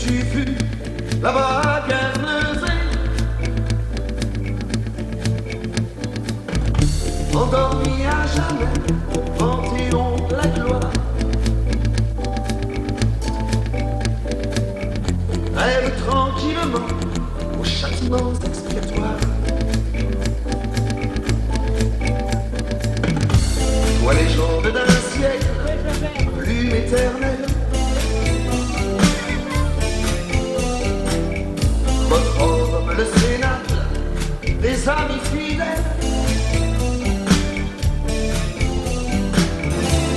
tu fus là-bas à Guernesey, endormi à jamais, Panthéon de la gloire. Rêve tranquillement aux châtiments expiatoires. Toi légende d'un siècle, plume éternelle, votre homme le cénacle, des amis fidèles,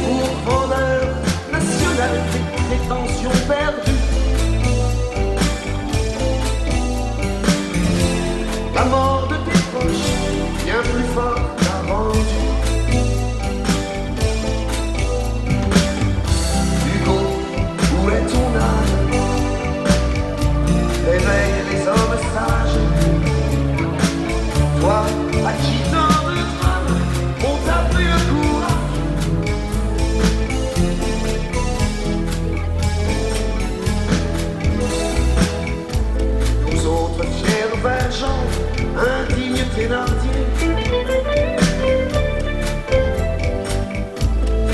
pourfendeur national des prétentions perdues. La mort de tes proches, bien plus fort qu'a rendu. Hugo, où est ton âme? Réveille les hommes sages. Toi, à qui tant de drames, on t'a pris le courage. Nous autres fiers vengeants, indigne Thénardier,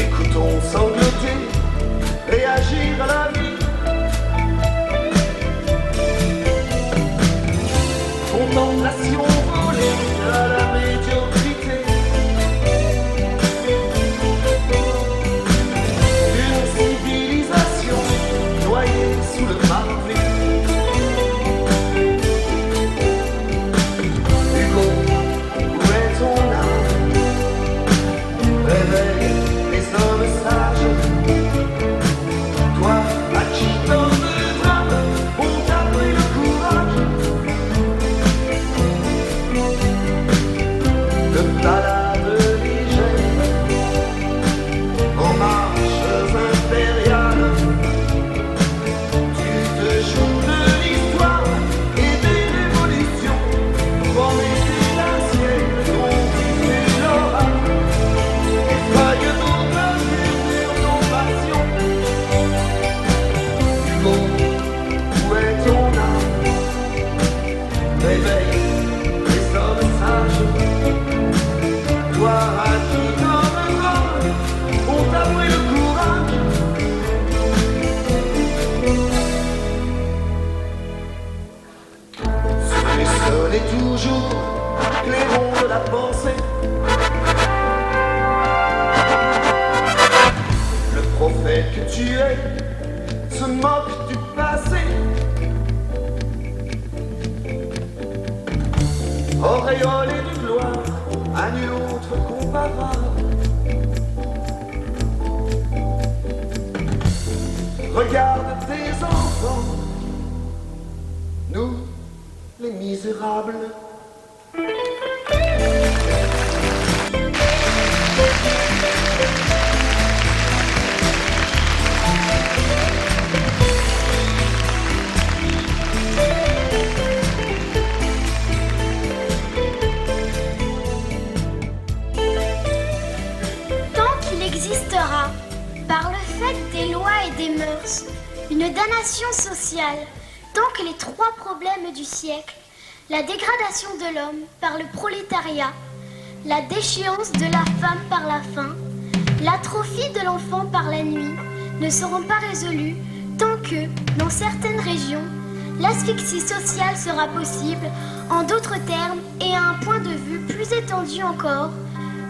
écoutons sangloter, réagir à la vie. Contemplation volée à la médiocrité, une civilisation noyée sous le marbré. Toujours clairon de la pensée, le prophète que tu es se moque du passé. Auréolé de gloire, à nul autre comparable. Regarde tes enfants, nous les misérables. Tant qu'il existera, par le fait des lois et des mœurs, une damnation sociale, tant que les trois problèmes du siècle, la dégradation de l'homme par le prolétariat, la déchéance de la femme par la faim, l'atrophie de l'enfant par la nuit, ne seront pas résolus tant que, dans certaines régions, l'asphyxie sociale sera possible, en d'autres termes et à un point de vue plus étendu encore,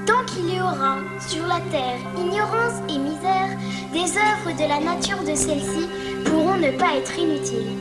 tant qu'il y aura sur la terre ignorance et misère, des œuvres de la nature de celle-ci pourront ne pas être inutiles.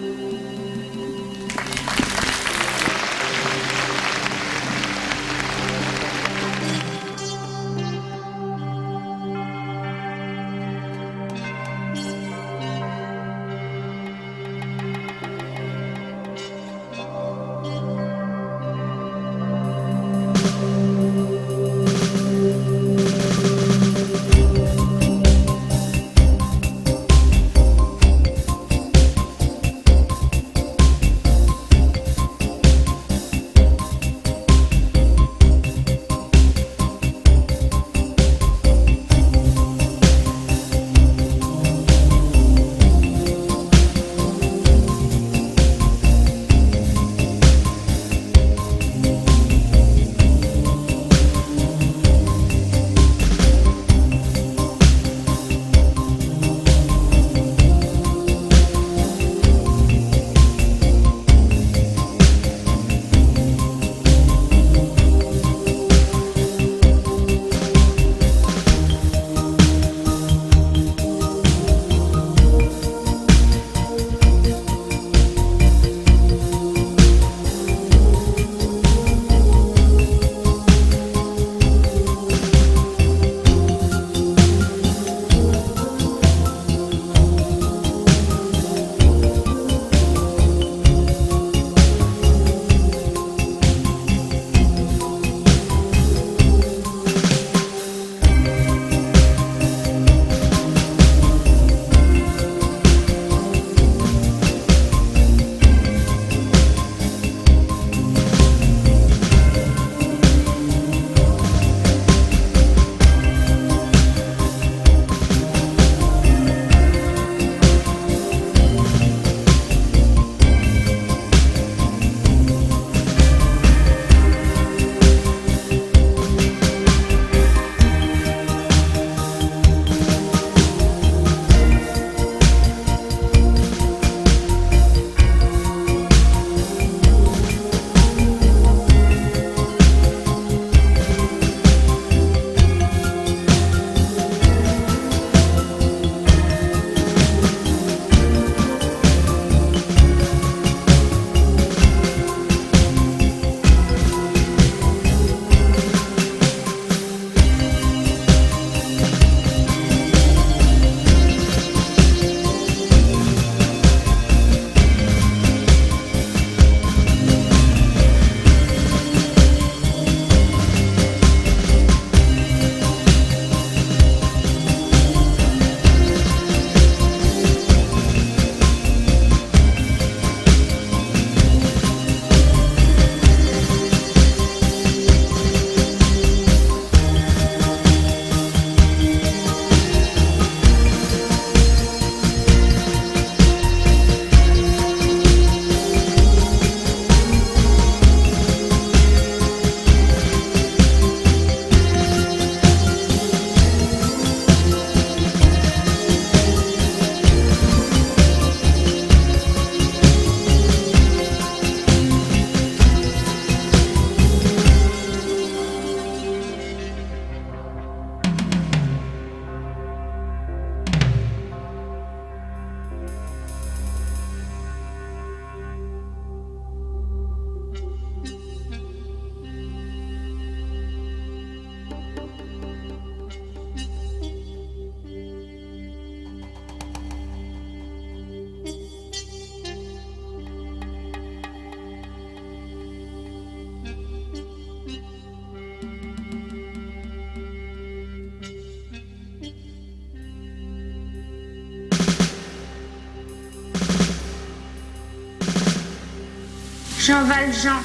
Jean Valjean.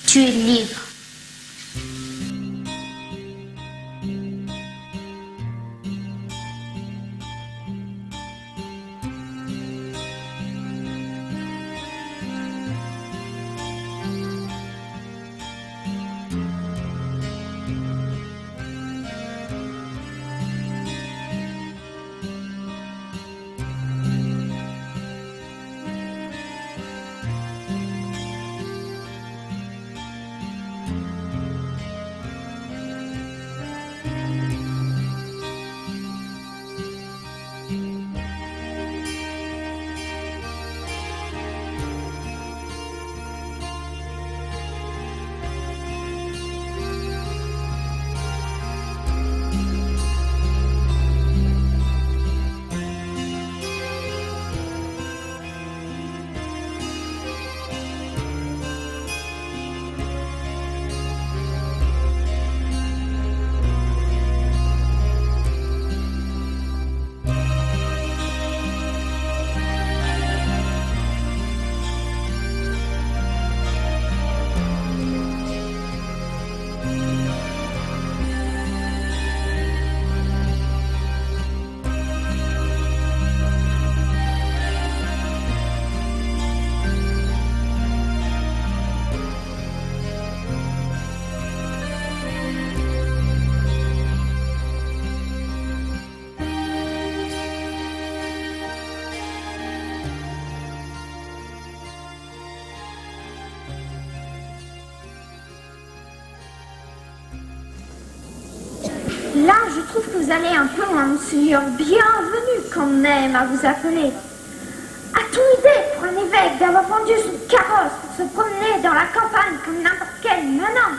Tu es libre. Là, je trouve que vous allez un peu loin, monseigneur. Bienvenue, qu'on aime à vous appeler. A-t-on idée pour un évêque d'avoir vendu son carrosse pour se promener dans la campagne comme n'importe quel manant?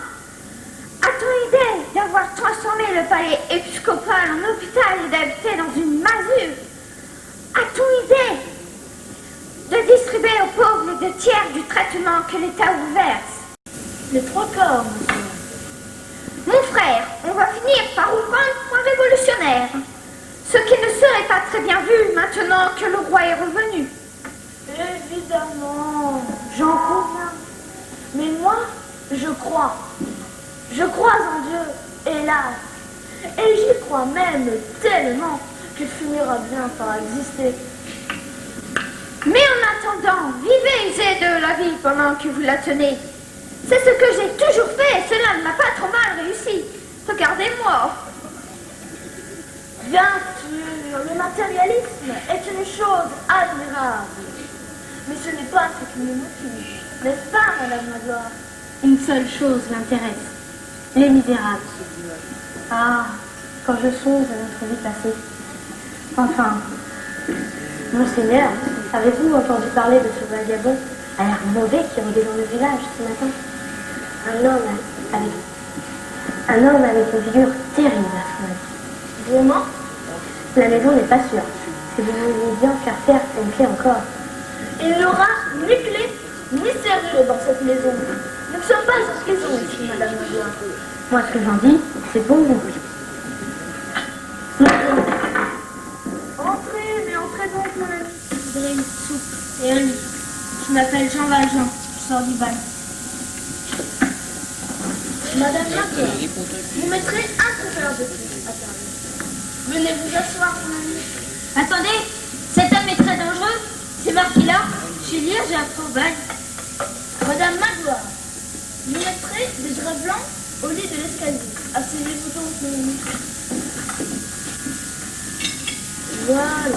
A-t-on idée d'avoir transformé le palais épiscopal en hôpital et d'habiter dans une masure? A-t-on idée de distribuer aux pauvres les 2 tiers du traitement que l'État vous verse? Les 3 quarts, monsieur. Mon frère, on va finir par vous prendre pour un révolutionnaire. Ce qui ne serait pas très bien vu maintenant que le roi est revenu. Évidemment, j'en conviens. Mais moi, je crois. Je crois en Dieu, hélas. Et j'y crois même tellement qu'il finira bien par exister. Mais en attendant, vivez usez de la vie pendant que vous la tenez. C'est ce que j'ai toujours fait et cela ne m'a pas trop mal réussi. Regardez-moi. Bien sûr, le matérialisme est une chose admirable. Mais ce n'est pas ce qui nous motive, n'est-ce pas, Madame Magloire? Une seule chose l'intéresse. Les Misérables. Ah, quand je songe à notre vie passée. Enfin, monseigneur, avez-vous entendu parler de ce vagabond à l'air mauvais qui rôdait dans le village ce matin? Un homme avec une figure terrible à son avis. Vraiment? La maison n'est pas sûre. Si vous voulez bien faire faire une clé encore. Il n'y aura ni clé, ni serrure dans cette maison. Nous ne sommes pas en prison ici, Madame Magloire. Moi, ce que j'en dis, c'est pour vous. Entrez, mais entrez donc, mon ami. Je voudrais une soupe et un lit. Je m'appelle Jean Valjean. Je sors du bal. Madame Magloire, vous mettrez un couvert de plus à table. Venez vous asseoir, mon ami. Attendez, cet homme est très dangereux. C'est marqué là. Je vais lire, j'ai un faux bail. Madame Magloire, vous mettrez des draps blancs au lit de l'escalier. Asseyez-vous donc, mon ami. Voilà.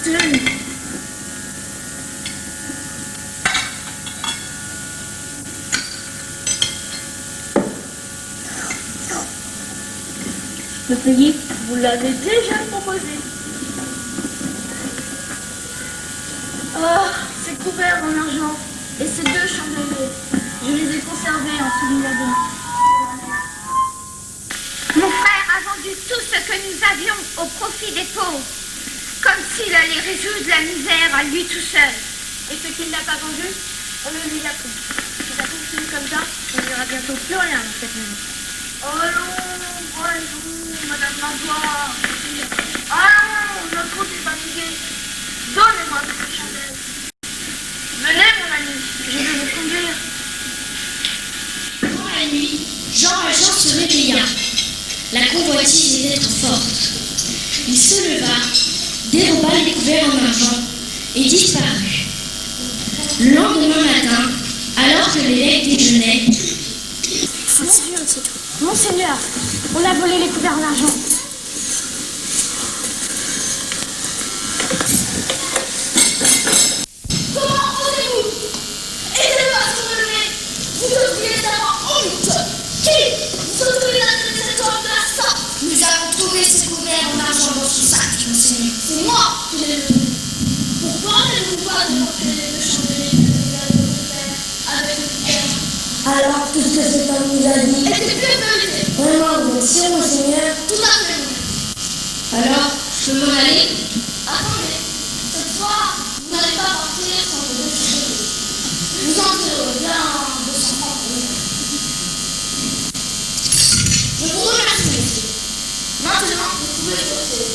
Tenez. Le payer? Vous l'avez déjà proposé. Oh, ces couverts en argent et ces 2 chandeliers, je les ai conservés en souvenir de moi. Mon frère a vendu tout ce que nous avions au profit des pauvres, comme s'il allait résoudre la misère à lui tout seul. Et ce qu'il n'a pas vendu, on le lui a pris. Si ça continue comme ça, il n'y aura bientôt plus rien dans cette maison. Allons, allez-vous, Madame Magloire? Allons, notre route est fatiguée. Donnez-moi de cette chandelle. Venez, mon ami, je vais vous conduire. Pendant la nuit, Jean Valjean se réveilla. La convoitise était trop forte. Il se leva, déroba les couverts en argent et disparut. Le lendemain matin, alors que l'évêque déjeunait, Monseigneur, on a volé les couverts d'argent. comment osez-vous? Aidez-moi à se relever. Vous devriez avoir honte. Qui vous autorise à donner cet ordre de la sorte? Nous avons trouvé ces couverts en argent dans son sac, monseigneur. C'est moi qui l'ai donné. Pourquoi n'avez-vous pas démontré le chandelier que vous avez offert avec le couverts? Alors, tout ce que cet homme nous a dit était plus vérité. Vraiment, vous êtes sûr, Monseigneur? Tout à fait. Alors, je peux m'en aller? Attendez, cette fois, vous n'allez pas partir sans vos deux cheveux. Vous en serez bien 200 francs pour vous. Je vous remercie, monsieur. Maintenant, vous pouvez sortir.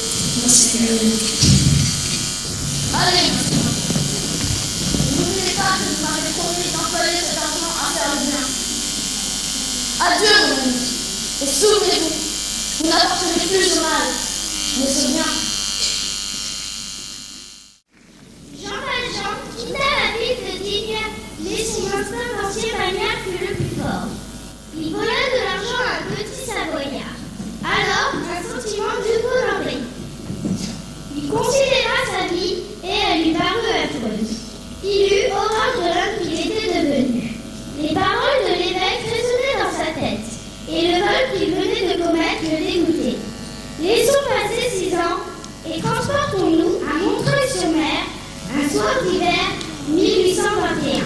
Monseigneur. Allez, monsieur. N'oubliez pas que vous m'avez promis d'employer cet argent à faire le bien. Adieu, mon ami. Et souvenez-vous, vous n'apporterez plus au mal, mais au bien. Jean Valjean quitta la ville de Digne, mais son instinct d'ancien manière fut le plus fort. Il vola de l'argent à un petit Savoyard. Alors, un sentiment nouveau l'envahit. Il considéra sa vie et elle lui parut affreuse. Il eut horreur de l'homme qu'il était devenu. Les paroles de l'évêque résonnaient dans sa tête, et le vol qu'il venait de commettre le dégoûtait. Laissons passer 6 ans et transportons-nous à Montreuil-sur-Mer, un soir d'hiver 1821.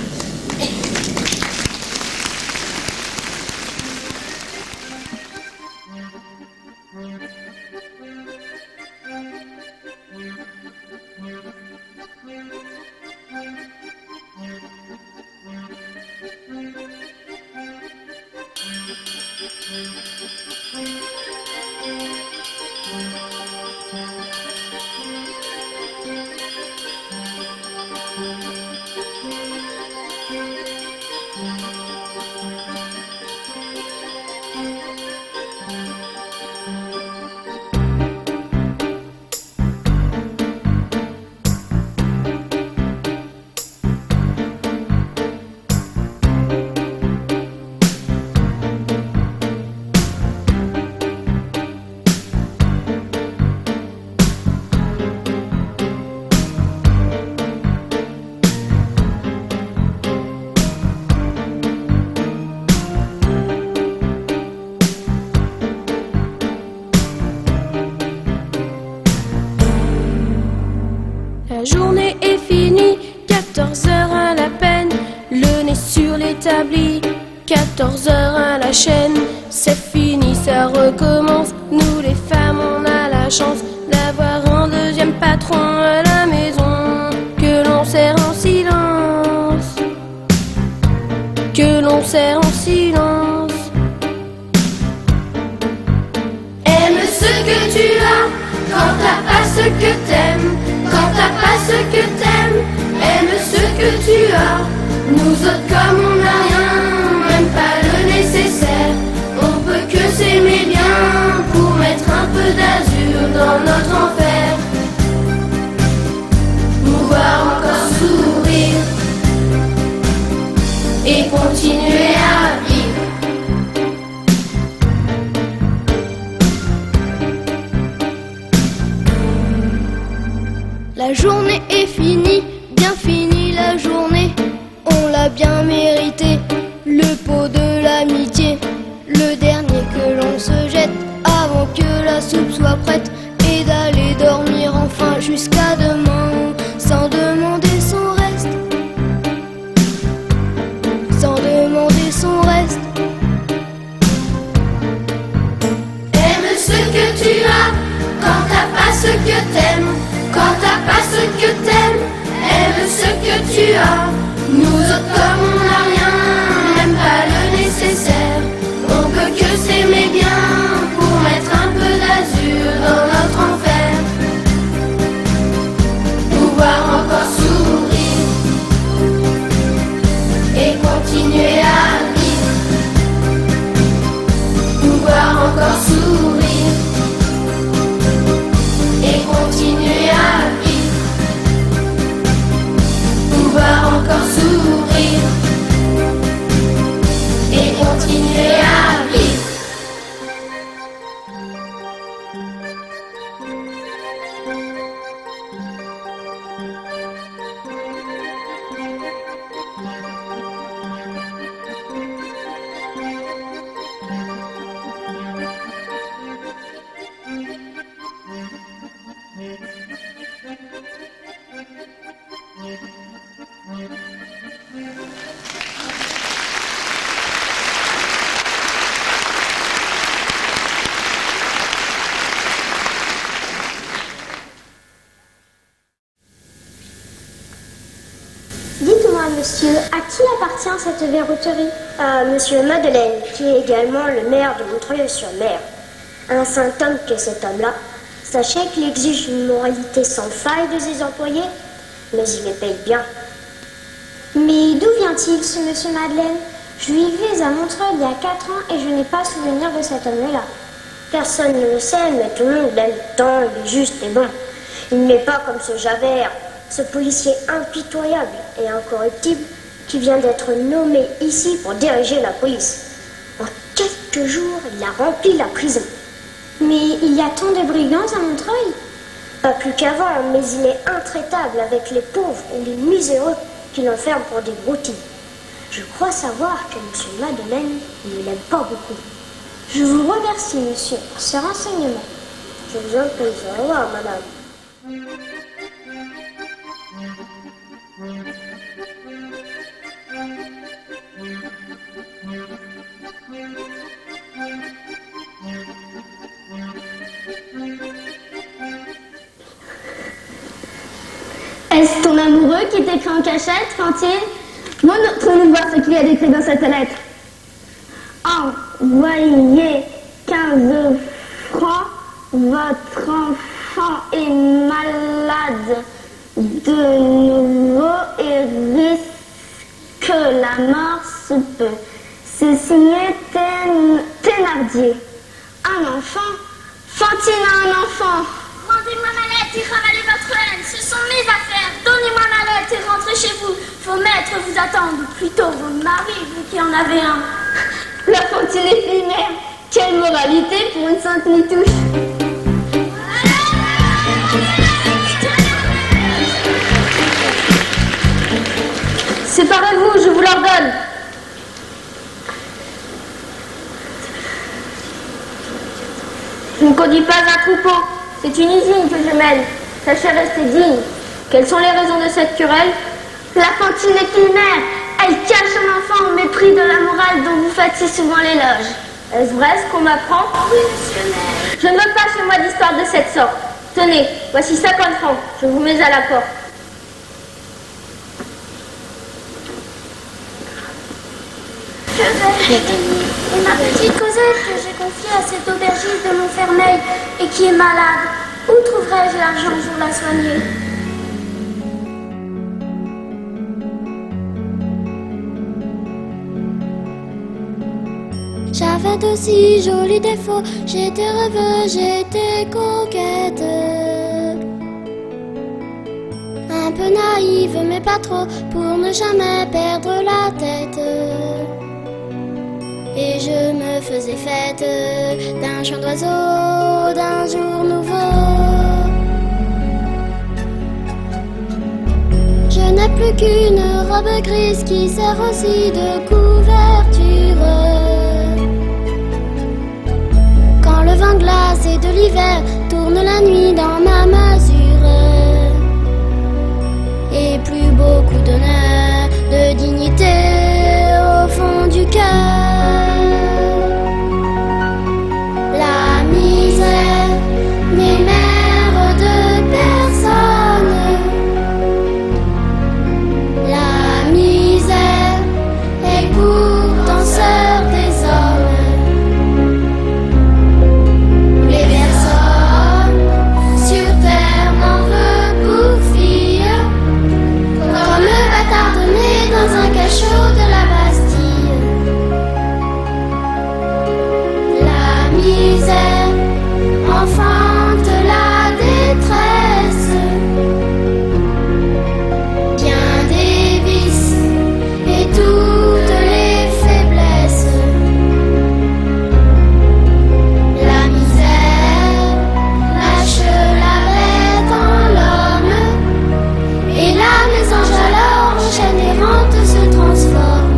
La journée est finie, 14 heures à la peine, le nez sur l'établi, 14 heures à la chaîne. C'est fini, ça recommence, nous les femmes on a la chance d'avoir un deuxième patron à la maison, que l'on sert en silence, que l'on sert en silence. Aime ce que tu as, quand t'as pas ce que t'aimes, quand t'as pas ce que t'aimes, aime ce que tu as. Nous autres comme on n'a rien, même pas le nécessaire, on peut que s'aimer bien pour mettre un peu d'azur dans notre enfer. Nous voir encore sourire et continuer à vivre. La journée est finie, bien finie la journée, on l'a bien mérité, le pot de l'amitié, le dernier que l'on se jette avant que la soupe soit prête, et d'aller dormir enfin jusqu'à demain, sans demander son reste, sans demander Monsieur, à qui appartient cette verrouterie? À Monsieur Madeleine, qui est également le maire de Montreuil-sur-Mer. Un saint homme que cet homme-là. Sachez qu'il exige une moralité sans faille de ses employés, mais il les paye bien. Mais d'où vient-il, ce Monsieur Madeleine? Je vivais à Montreuil il y a 4 ans et je n'ai pas souvenir de cet homme-là. Personne ne le sait, mais tout le monde l'aime tant, il est juste et bon. Il n'est pas comme ce Javert, ce policier impitoyable et incorruptible qui vient d'être nommé ici pour diriger la police. En quelques jours, il a rempli la prison. Mais il y a tant de brigands à Montreuil? Pas plus qu'avant, mais il est intraitable avec les pauvres ou les miséreux qu'il enferme pour des broutilles. Je crois savoir que M. Madeleine ne l'aime pas beaucoup. Je vous remercie, monsieur, pour ce renseignement. Je vous en prie, au revoir, madame. Est-ce ton amoureux qui t'écrit en cachette, Fantine? Montre-nous voir ce qu'il y a décrit dans cette lettre. Envoyez 15 francs. Votre enfant est malade de nouveau et risque la mort sous peu. C'est signé Thénardier. Un enfant? Fantine a un enfant. Rendez-moi ma lettre et ravalez votre haine. Ce sont mes affaires. Donnez-moi ma lettre et rentrez chez vous. Vos maîtres vous attendent, ou plutôt vos maris, vous qui en avez un. La Fantine est primaire. Quelle moralité pour une sainte nitouche. Séparez-vous, je vous l'ordonne. Je ne conduis pas un troupeau. C'est une usine que je mène. Sachez rester digne. Quelles sont les raisons de cette querelle? La Fantine est primaire. Elle cache son enfant au mépris de la morale dont vous faites si souvent l'éloge. Est-ce vrai ce qu'on m'apprend? Oui, monsieur le maire. Je ne veux pas chez moi d'histoire de cette sorte. Tenez, voici 50 francs. Je vous mets à la porte. Je vais payer. Et ma petite Cosette que j'ai confiée à cet aubergiste de Montfermeil et qui est malade. Où trouverai-je l'argent pour la soigner? J'avais de si jolis défauts, j'étais rêveuse, j'étais coquette. Un peu naïve mais pas trop, pour ne jamais perdre la tête. Et je me faisais fête d'un chant d'oiseau, d'un jour nouveau. Je n'ai plus qu'une robe grise qui sert aussi de couverture. Quand le vent glacé de l'hiver tourne la nuit dans ma masure. Et plus beaucoup d'honneur, de dignité au fond du cœur. La misère n'est mère de personne. La misère est pourtant sœur des hommes. Les personnes sur terre m'en veulent pour fille, comme le bâtard né dans un cachot de la Bastille. La misère enfante la détresse, bien des vices et toutes les faiblesses. La misère lâche la bête en l'homme, et la mésange alors en chaîne errante se transforme.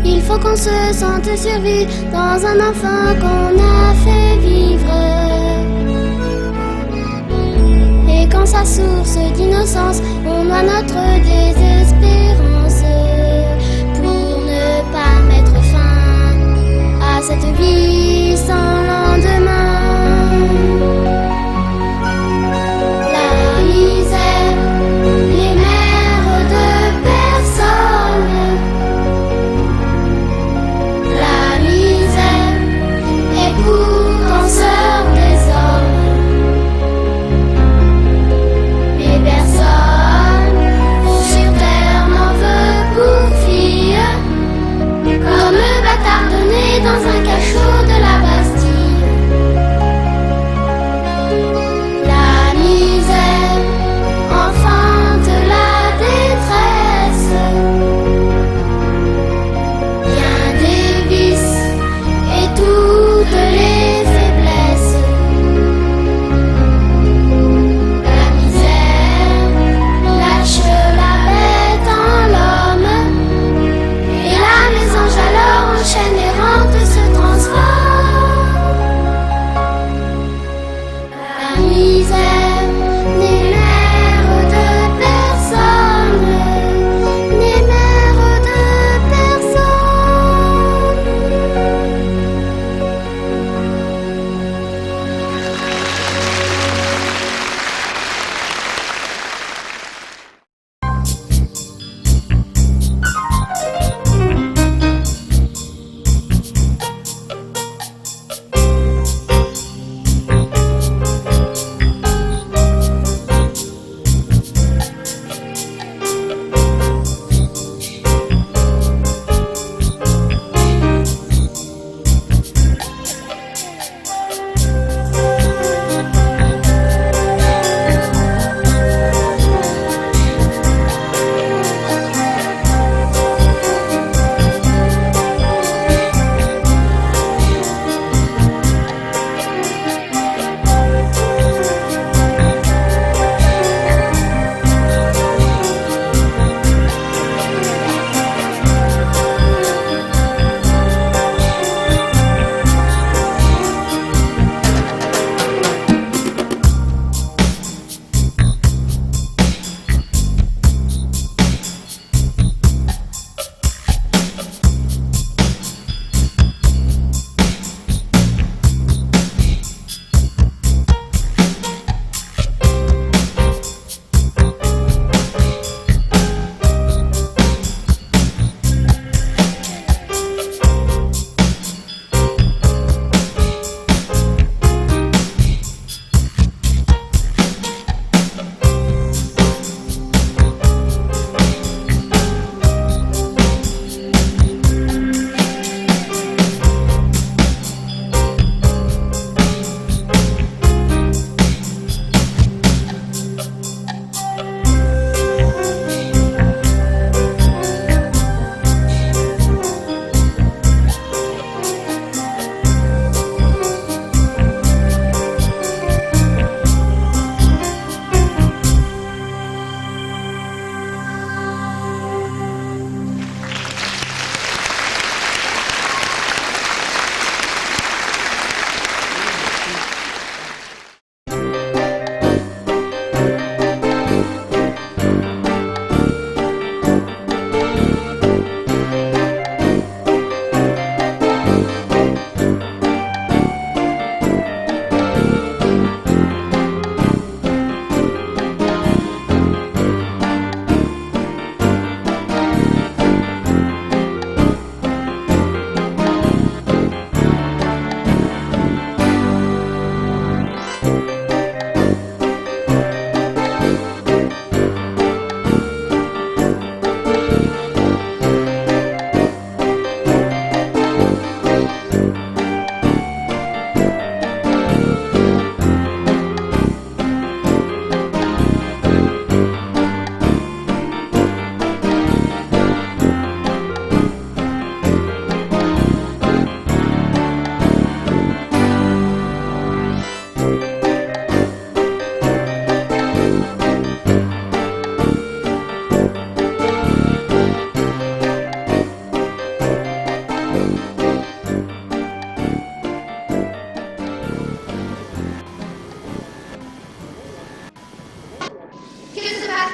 Il faut qu'on se sente survie dans un enfant qu'on a fait vivre. Et quand sa source d'innocence, on a notre désespérance pour ne pas mettre fin à cette vie sans lendemain.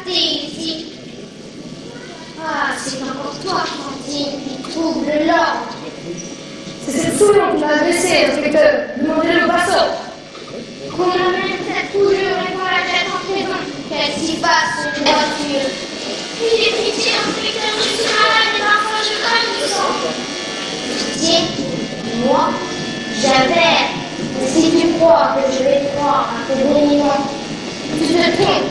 t'es ici. Ah, c'est encore toi, Fantine, qui trouble l'ordre. C'est cette souillon qui m'a blessé, inspecteur. Demandez-le au passant. Qu'on amène cette coulure et qu'on la jette en prison. Qu'elle s'y passe une voiture. Il est pitié, inspecteur, je suis malade et parfois je cogne du sang. Pitié? Moi? Javert. Mais si tu crois que je vais croire à tes béniments, tu te trompes.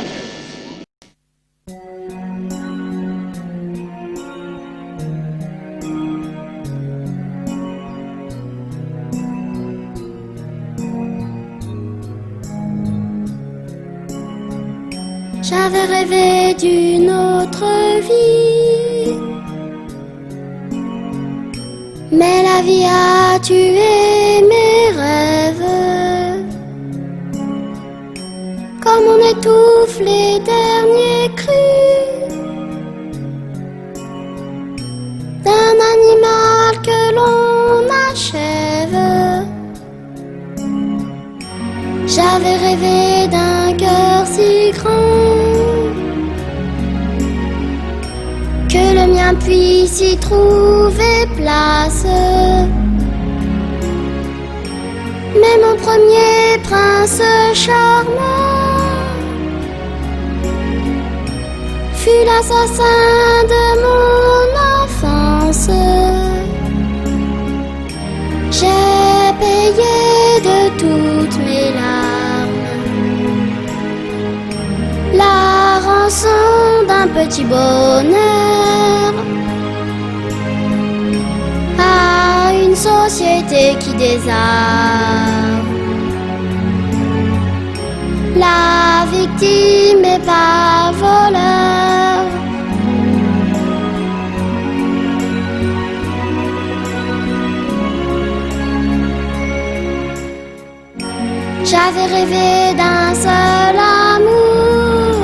J'avais rêvé d'une autre vie, mais la vie a tué mes rêves. Comme on étouffe les derniers cris d'un animal que l'on achève. J'avais rêvé d'un cœur si grand que le mien puisse y trouver place. Mais mon premier prince charmant fut l'assassin de mon enfance. J'ai payé de toutes mes larmes la rançon d'un petit bonheur à une société qui désarme. La victime est pas voleur. J'avais rêvé d'un seul amour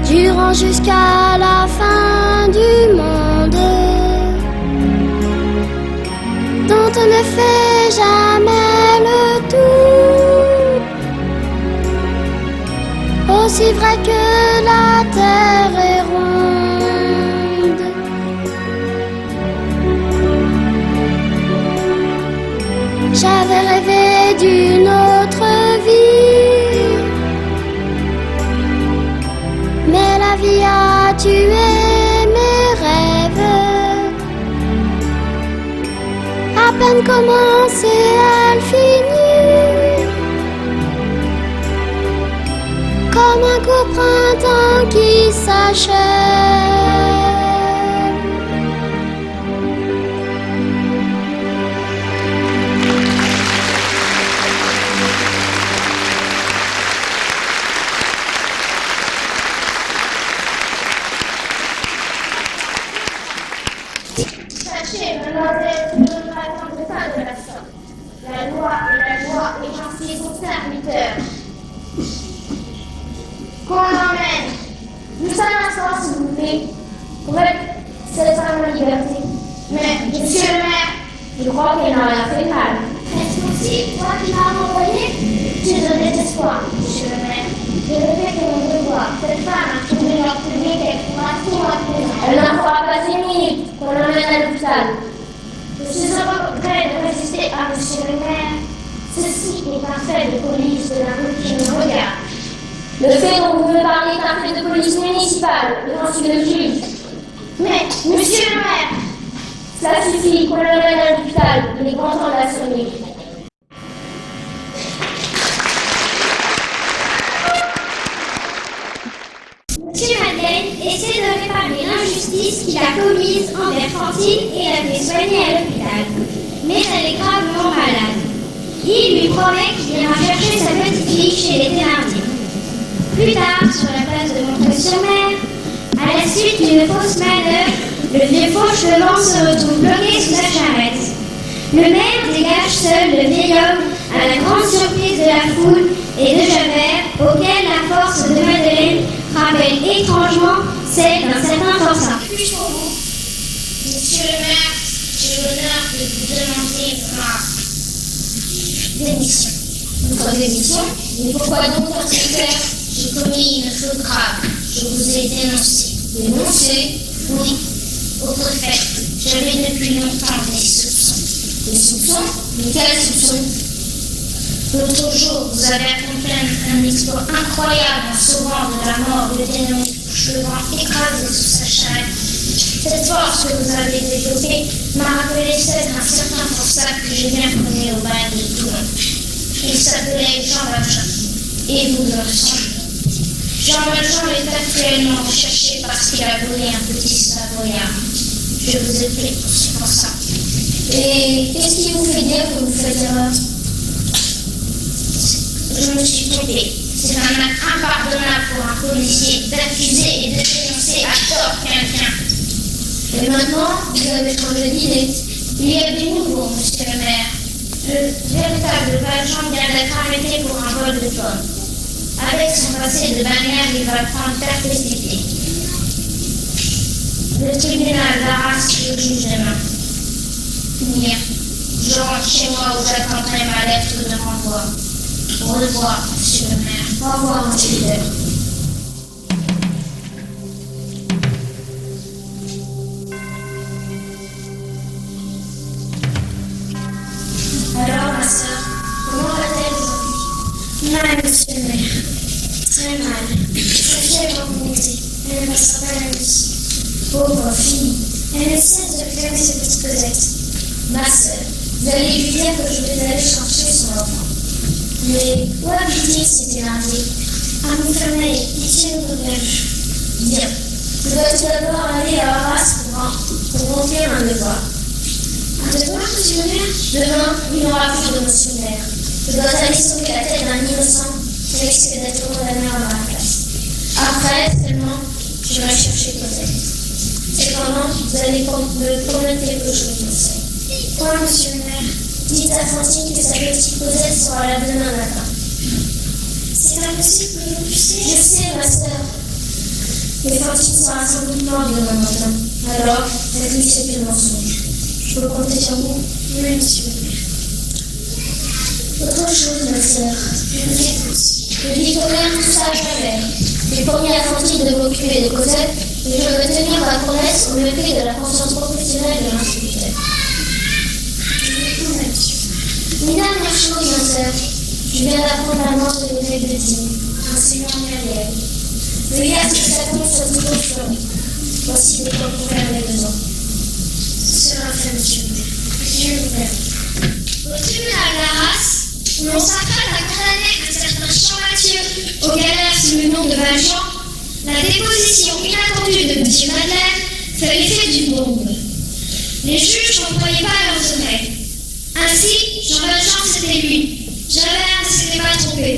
durant jusqu'à la fin du monde, dont on ne fait jamais le tour, aussi vrai que la terre est ronde. J'avais rêvé d'une autre vie, mais la vie a tué mes rêves. À peine commencée, elle finit comme un court printemps qui s'achève. Sachez, mademoiselle, que nous ne m'attendons pas de la sorte. La loi est la loi et j'en suis son serviteur. Qu'on l'emmène. Juste un instant, s'il vous plaît. Pour mettre cette femme en liberté. Mais, monsieur le maire, je crois qu'elle n'a rien fait de mal. Est-ce possible, toi qui m'as envoyé? J'ai de désespoir, monsieur le maire. Je répète mon devoir. Cette femme a trouvé leur public et elle pourra 6 mois de prison. Elle n'en fera pas 10 minutes qu'on l'emmène à l'hôpital. Je suis heureux de résister à monsieur le maire. Ceci est un fait de police de la rue qui me regarde. Le fait dont vous me parlez est un fait de police municipale, devant celui de juge. Mais, monsieur le maire, Cela suffit, qu'on l'emmène à l'hôpital. Il est grand temps de la soigner. monsieur Madeleine essaie de réparer l'injustice qu'il a commise envers Fantine et la fait soigner à l'hôpital. Mais elle est gravement malade. Il lui promet qu'il ira chercher sa petite fille chez les Thénardier. Plus tard, sur la place de Montreuil-sur-Mer, à la suite d'une fausse manœuvre, le vieux Fauchelevent se retrouve bloqué sous sa charrette. Le maire dégage seul le vieil homme à la grande surprise de la foule et de Javert, auquel la force de Madeleine rappelle étrangement celle d'un certain forçat. Puis-je pour vous, monsieur le maire, j'ai l'honneur de vous demander ma démission. Votre démission? Mais pourquoi donc, inspecteur? J'ai commis une faute grave. Je vous ai dénoncé. Dénoncé? Oui, au préfet. J'avais depuis longtemps des soupçons. Des soupçons? Mais quels soupçons? L'autre jour, vous avez accompli un exploit incroyable en sauvant de la mort le dénommé Fauchelevent écrasé sous sa charrette. Cette force que vous avez développée m'a rappelé celle d'un certain forçat que j'ai bien connu au bal de Toulon. Il s'appelait Jean Valjean. Et vous le ressemblez. Jean Valjean est actuellement recherché parce qu'il a volé un petit savoyard. Je vous ai pris pour ça. Et qu'est-ce qui vous fait dire que vous faites erreur? Je me suis trompée. C'est un acte impardonnable pour un policier d'accuser et de dénoncer à tort quelqu'un. Et maintenant, vous avez changé d'idée. Il y a du nouveau, monsieur le maire. Le véritable Valjean vient d'être arrêté pour un vol de pommes. Avec son passé de bannière, il va prendre perpétuité. Le tribunal d'Arras le juge demain. Finir. Je rentre chez moi où j'attendrai ma lettre de renvoi. Au revoir, monsieur le maire. Au revoir, monsieur le maire. Alors, ma soeur, comment va-t-elle aujourd'hui? Mal, monsieur le maire. Très mal. Sa fièvre a augmenté. Elle ne passera pas la nuit. Pauvre fille. Elle ne cesse de pleurer ses petites Cosettes. Ma soeur, vous allez lui dire que je vais aller chercher son enfant. Mais où habite-t-il cet énervé? À Montfermeil, ici au berge. Bien. Je dois tout d'abord aller à Arras pour remplir un devoir. Un devoir, monsieur le maire? Demain, il n'y aura plus de monsieur le maire. Je dois aller sauver la tête d'un innocent qui risque d'être condamné à ma place. Après, seulement, j'irai chercher Cosette. Cependant, vous allez me promettre quelque chose, monsieur. Quoi, monsieur le maire? Dites à Fantine que sa petite Cosette sera là demain matin. C'est impossible que vous puissiez. Je sais, ma soeur. Mais Fantine sera sans doute morte demain matin. Alors, faites-lui ce que mensonge. Je peux compter sur vous? Oui, monsieur le maire. Autre chose, ma soeur. Je vous écoute. Je dis au maire tout ça jamais. J'ai promis à Fantine de m'occuper de Cosette et je veux tenir ma promesse au mépris de la conscience professionnelle de l'instituteur. Une dernière chose, ma soeur. Je viens d'apprendre la mort de Audrey Bedine, enseignant Myriel. Veuillez à ce que sa compte soit toujours sur lui. Voici des quoi pour faire mes besoins. Ce sera fait, monsieur le maire. Je vous prie. Au tribunal d'Arras, où l'on s'apprête à condamner un certain Champmathieu aux galères sous le nom de Valjean, la déposition inattendue de monsieur Madeleine fait l'effet d'une bombe. Les juges n'en croyaient pas à leurs oreilles. Ainsi, Jean Valjean, c'était lui. Javert ne s'était pas trompé.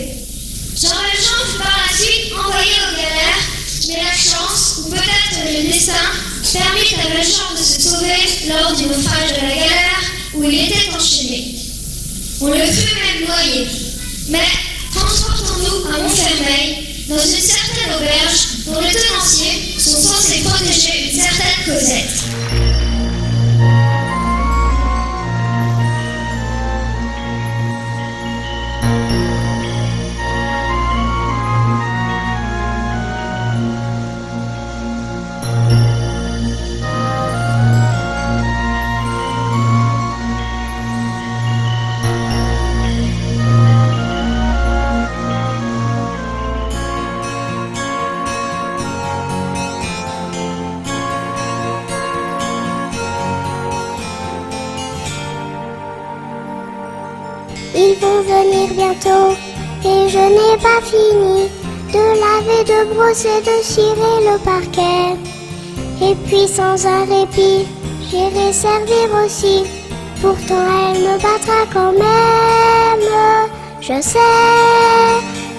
Jean Valjean fut par la suite envoyé aux galères, mais la chance, ou peut-être le destin, permit à Valjean de se sauver lors du naufrage de la galère où il était enchaîné. On le crut même noyé. Mais transportons-nous à Montfermeil, dans une certaine auberge dont les tenanciers sont censés protéger une certaine Cosette. Ils vont venir bientôt et je n'ai pas fini de laver, de brosser, de cirer le parquet. Et puis sans un répit, j'irai servir aussi. Pourtant elle me battra quand même, je sais,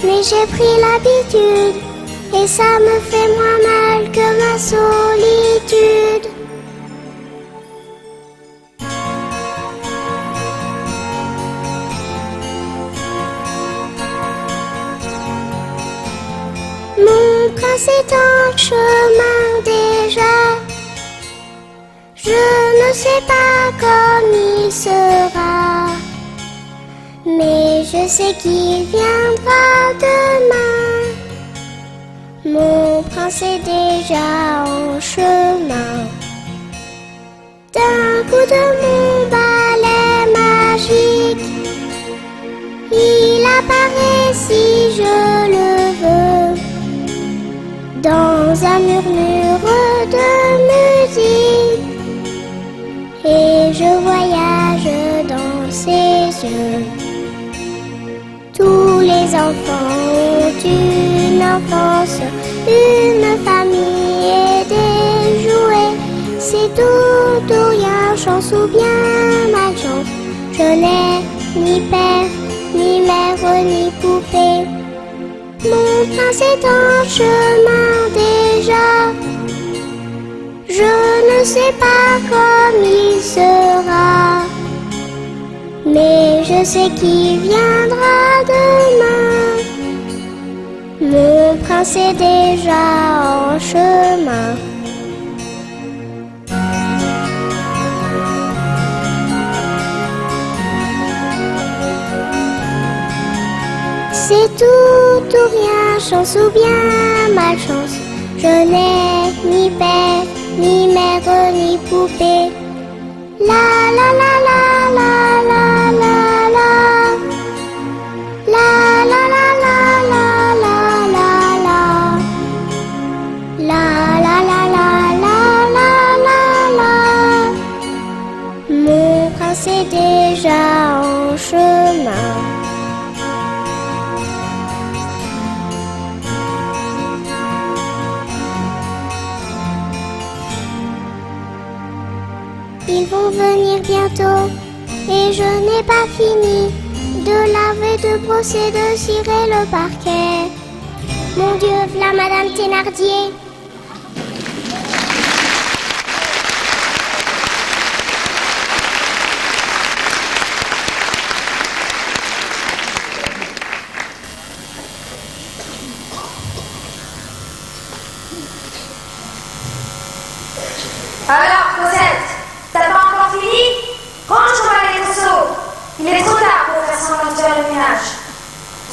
mais j'ai pris l'habitude et ça me fait moins mal que ma solitude. Mon prince est en chemin déjà. Je ne sais pas comme il sera, mais je sais qu'il viendra demain. prince est déjà en chemin. D'un coup de mon balai magique, il apparaît si je le veux, dans un murmure de musique, et je voyage dans ses yeux. Tous les enfants ont une enfance, une famille et des jouets. C'est tout ou rien, chance ou bien malchance. Je n'ai ni père, ni mère, ni poupée. Mon prince est en chemin déjà. Je ne sais pas comme il sera, mais je sais qu'il viendra demain. Mon prince est déjà en chemin. C'est tout ou rien, chance ou bien malchance. Je n'ai ni père, ni mère, ni poupée. La la la la la la la la. La la la la la la la la. La la la la la la la la. Mon prince est déjà en chemin. Ils vont venir bientôt, et je n'ai pas fini de laver, de brosser, de cirer le parquet. Mon Dieu, v'là Madame Thénardier. Alors, Cosette, t'as pas encore fini? Range-moi les trousseaux. Il est trop tard pour faire semblant de faire le ménage.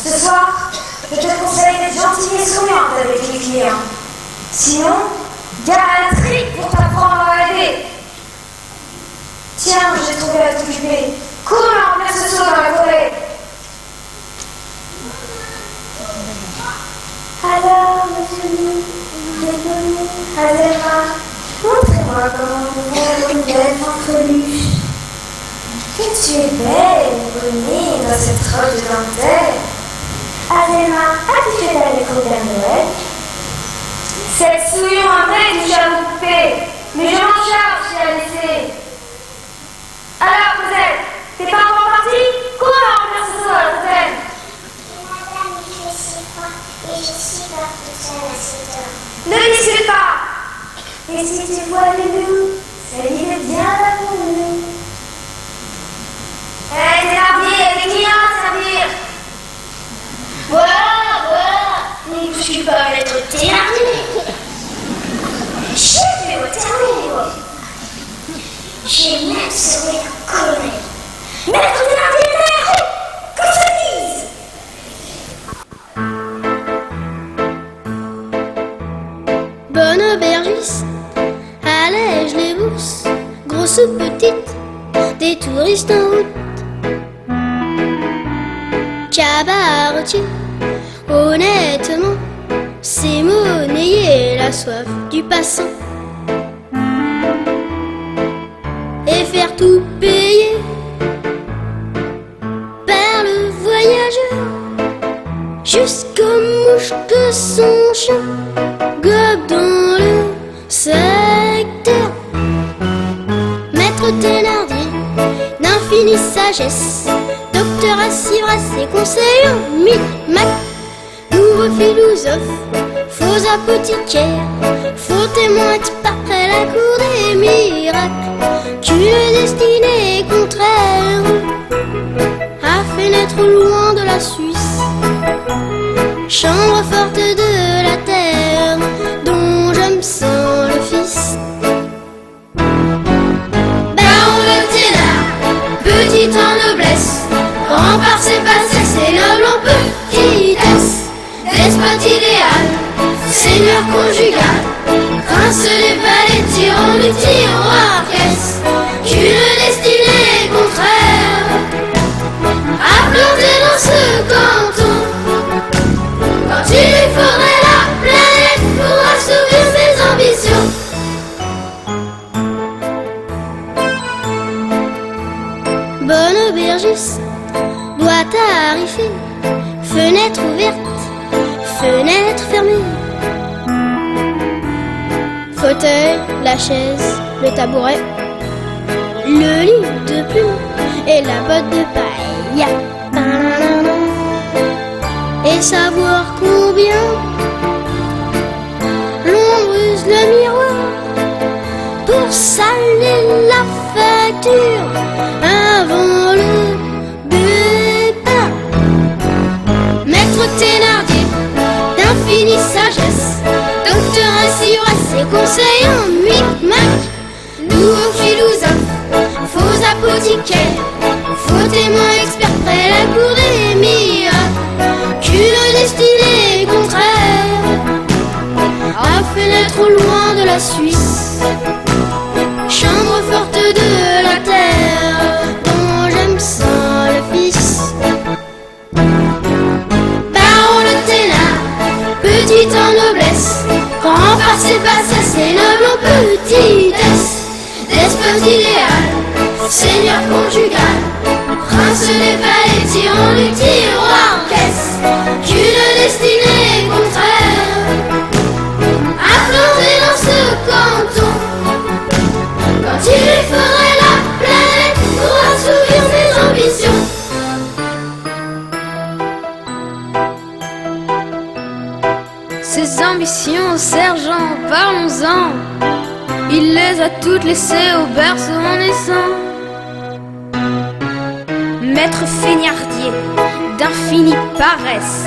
Ce soir, je te conseille d'être gentille et souriante avec les clients. Sinon, garde un trick pour t'apprendre à laver. Tiens, j'ai trouvé la t'occuper. Cours là, remplir ce seau dans la forêt. Alors, monsieur, bienvenue à Zéra. Montrez-moi comment vous faites une belle entreluche. Que tu es belle, Bruni, dans cette robe de dentelle. Azéma, as-tu fait ta lettre au Père Noël? Cette souillure en vrai touche à mon poupée, mais je m'en charge, j'ai à laisser. Alors, Cosette, t'es pas encore partie? Cours à remplir ce seau à l'hôtel. Madame, il fait si froid et je suis pas toute seule à cette heure. Ne discute pas. Et si tu vois le loup, ça y est bien l'amour. Hé, Thénardier, les clients à servir. Voilà, ne bouscule pas maître Thénardier. J'ai fait au terme. J'ai même sauvé un colonel. Maître Thénardier est un héros, qu'on se dise. Bonne aubergiste, allège les bourses, grosses ou petites, des touristes en route. Cabaretier, honnêtement, c'est monnayer la soif du passant. Et faire tout payer par le voyageur, jusqu'aux mouches que son chien gobe dans le secteur. Maître Thénardier, d'infinie sagesse, docteur à Civras et conseiller Micmac, nouveau philosophe, faux apothicaire, faux témoin par la cour des miracles, qu'une destinée contraire a fait naître loin de la Suisse, chambre forte de la terre, dont je me sens le fils. Baron de Thénard, petit en noblesse, grand par ses passes, c'est noble en petitesse, despote idéal, c'est Seigneur conjugal, prince des palais, tyran du tiroir, qu'est-ce qu'une destinée contraire à planter dans ce canton, quand tu lui faudrais la planète pour assouvir ses ambitions. Bonne aubergiste, boîte à hariffer, fenêtre ouverte, fenêtre fermée. Fauteuil, la chaise, le tabouret, le lit de plume et la botte de paille. Et savoir combien l'on use le miroir pour saler la facture avant le butin. Maître Thénardier, d'infinie sagesse, docteur Ivresse et conseil en micmac, nouveau philosophe, faux apothicaire, faux témoin expert près la cour des miracles, qu'une destinée contraire a fait naître au loin de la Suisse, chambre forte de la terre dont j'aime ça le fils. Baron de Thénard, petit en noblesse, grand par ses bassesses et noble en petitesse, despote idéal, seigneur conjugal, prince des palais, tyran du tiroir, qu'est-ce qu'une destinée contraire à planter dans ce canton, quand il lui faudrait la planète pour assouvir ses ambitions. Ses ambitions, sergent, parlons-en. Il les a toutes laissées au berceau en naissant. Maître feignardier, d'infinie paresse,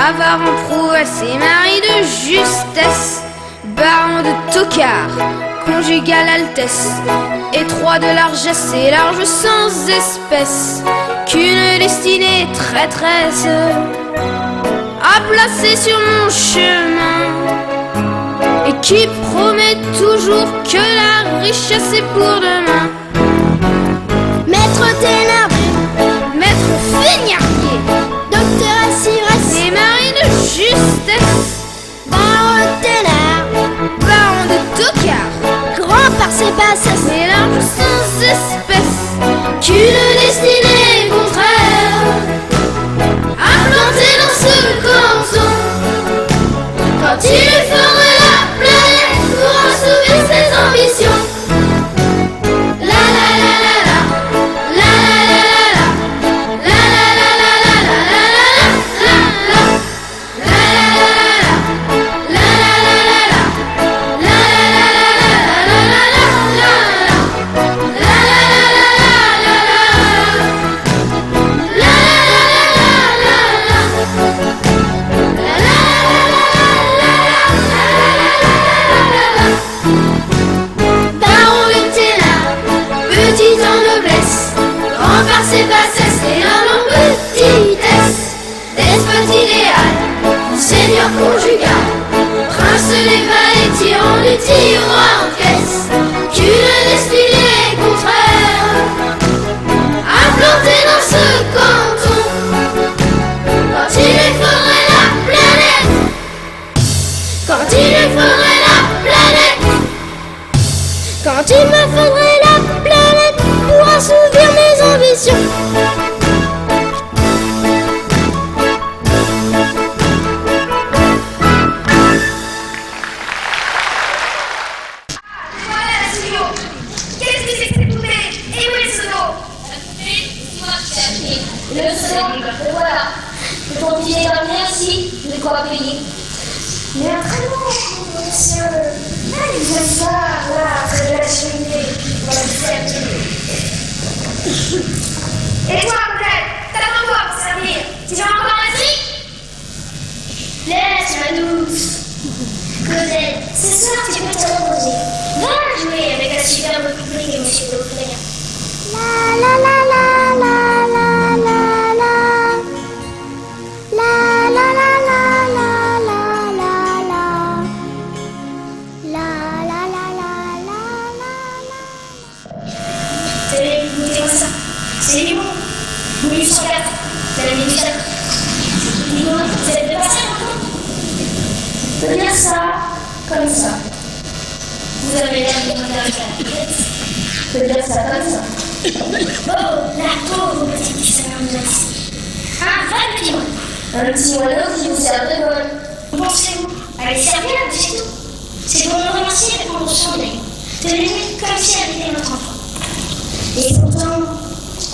avare en prouesse et mari de justesse, baron de tocard, conjugal altesse, étroit de largesse et large sans espèce, qu'une destinée traîtresse a placé sur mon chemin, et qui promet toujours que la richesse est pour demain. Maître Thénardier, maître feignardier, docteur Ivresse et mari de justesse, baron de Thénard, baron de tocard, grand par ses bassesses et large sans espèce, qu'une destinée contraire à planter dans ce canton, quand il lui faudrait la planète pour assouvir ses ambitions. La la la la la, la la la la, la la la la la la la la la la la la la Baron de Thénard, petit en noblesse, grand par ses bassesses et noble en petitesse, despote idéal, seigneur conjugal, prince des palais, tyran du tiroir, qu'est-ce qu'une destinée contraire à planter dans ce canton, quand il lui faudrait la planète, quand il lui faudrait la planète, quand il me faudrait la planète pour assouvir mes ambitions. Voilà le studio. Qu'est-ce que c'est que cette poupée? Et où est le sono? Le sono, le voilà. Ton billet d'amener aussi, de quoi payer. Mais entraînement, monsieur. Allez, vous êtes ça, là, près de la cheminée. Voilà, c'est et toi, Claire, t'attends-toi pour servir. Tu vas encore la tri? Laisse, ma douce. Cosette, ce soir, tu peux te reposer. Va jouer avec la superbe poupée que monsieur veut offrir. La la la la la la la la. La la la la la la la la. dire ça comme ça. Vous avez l'air de regarder la tête. Je peux dire ça comme ça. Oh, la pauvre petite qui s'appelle ici. Un vrai petit oiseau. Un petit oiseau qui vous sert de vol. Vous pensez-vous à les servir, c'est tout. C'est pour nous remercier et prendre soin d'elle. De l'aimer comme si elle était notre enfant. Et pourtant,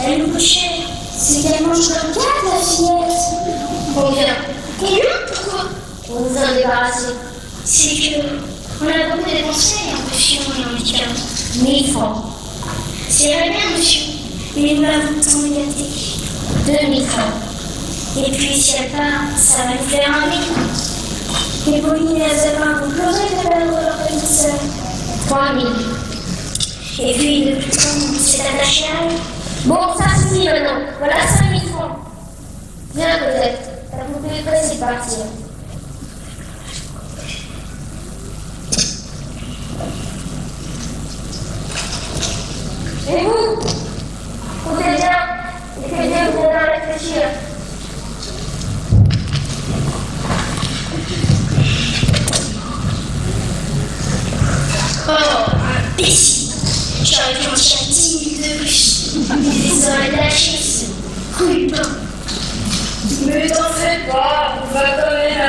elle nous coûte cher. C'est qu'elle mange comme quatre, la fillette. Combien? Combien? Pourquoi? Pour vous en débarrasser. C'est que on a beaucoup dépensé en potions et en médicaments. 1000 francs. C'est vrai bien, monsieur, mais nous l'avons tant gâté. 2000 francs. Et puis si elle part, ça va nous faire un bien. Les Pauline et Azalin vont pleurer de perdre leur petite sœur. 3000. Et puis depuis quand on s'est attaché à elle. Bon, ça suffit maintenant. Voilà 5000 francs. Viens, Cosette. Ta poupée est pressée de partir. Et vous, écoutez bien, écoutez bien, vous allez réfléchir. Oh, imbécile. J'aurais pu en tirer 10 000 de plus. Ils les auraient lâchés, ce ruban. Mais t'en fais pas, on va quand même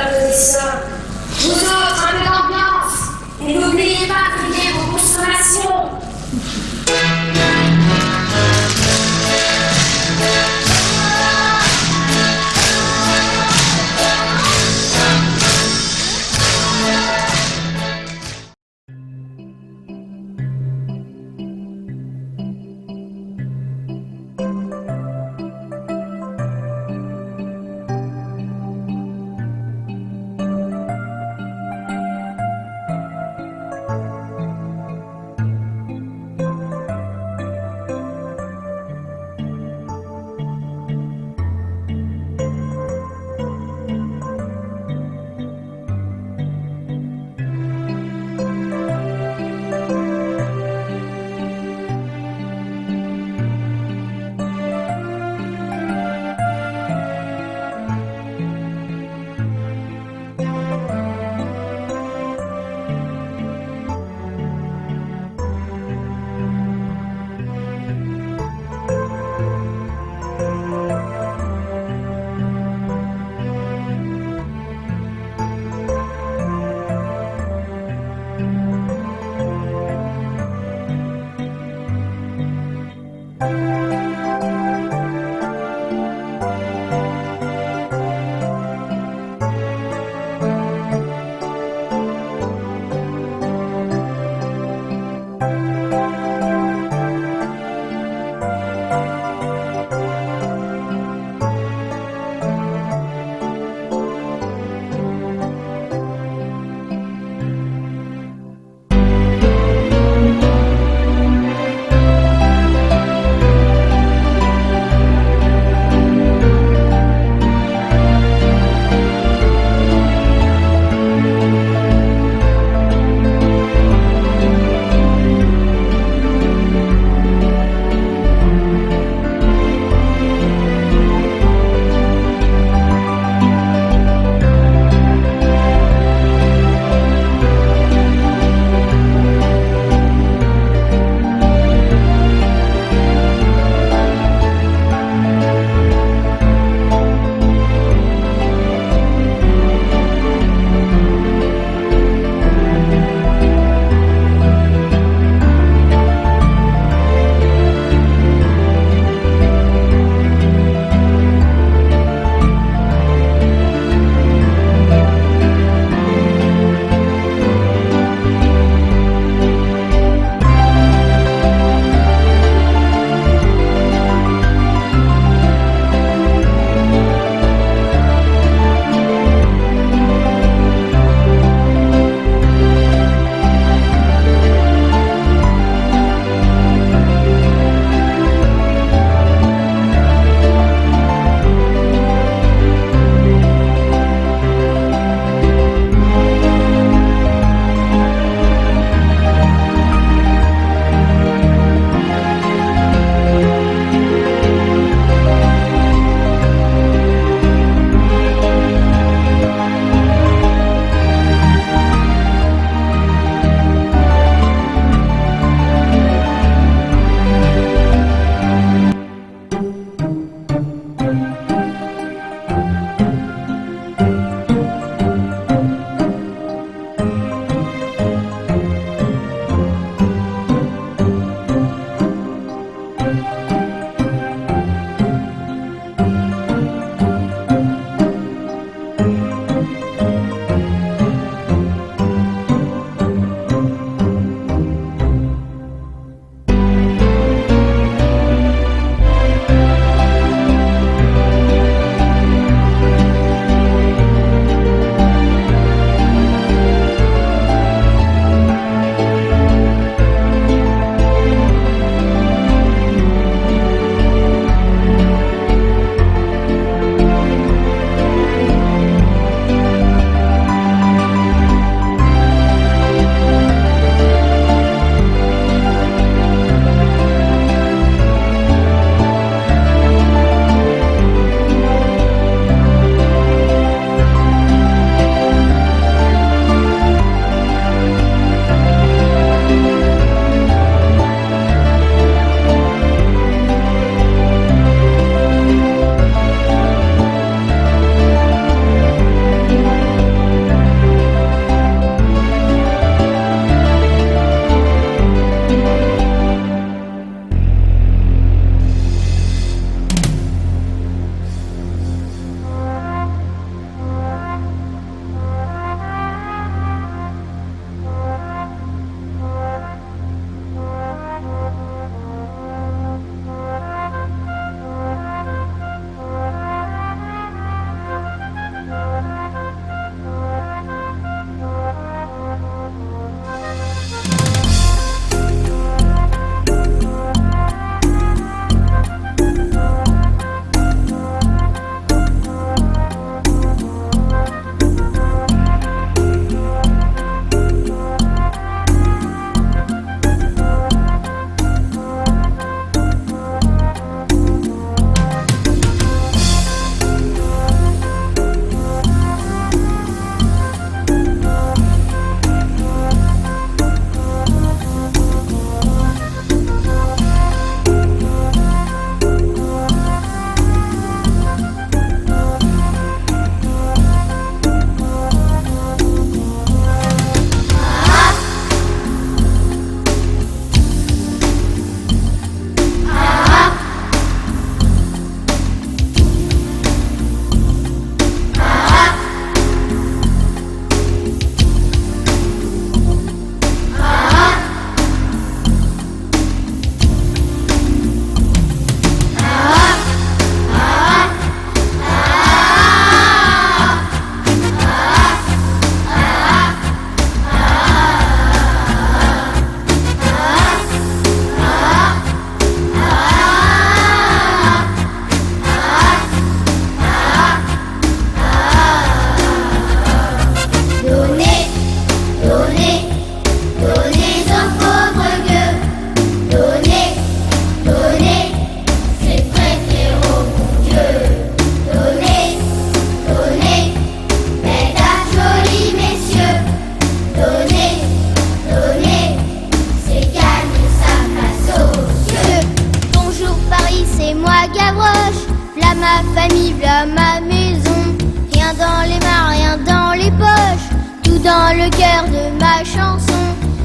le cœur de ma chanson.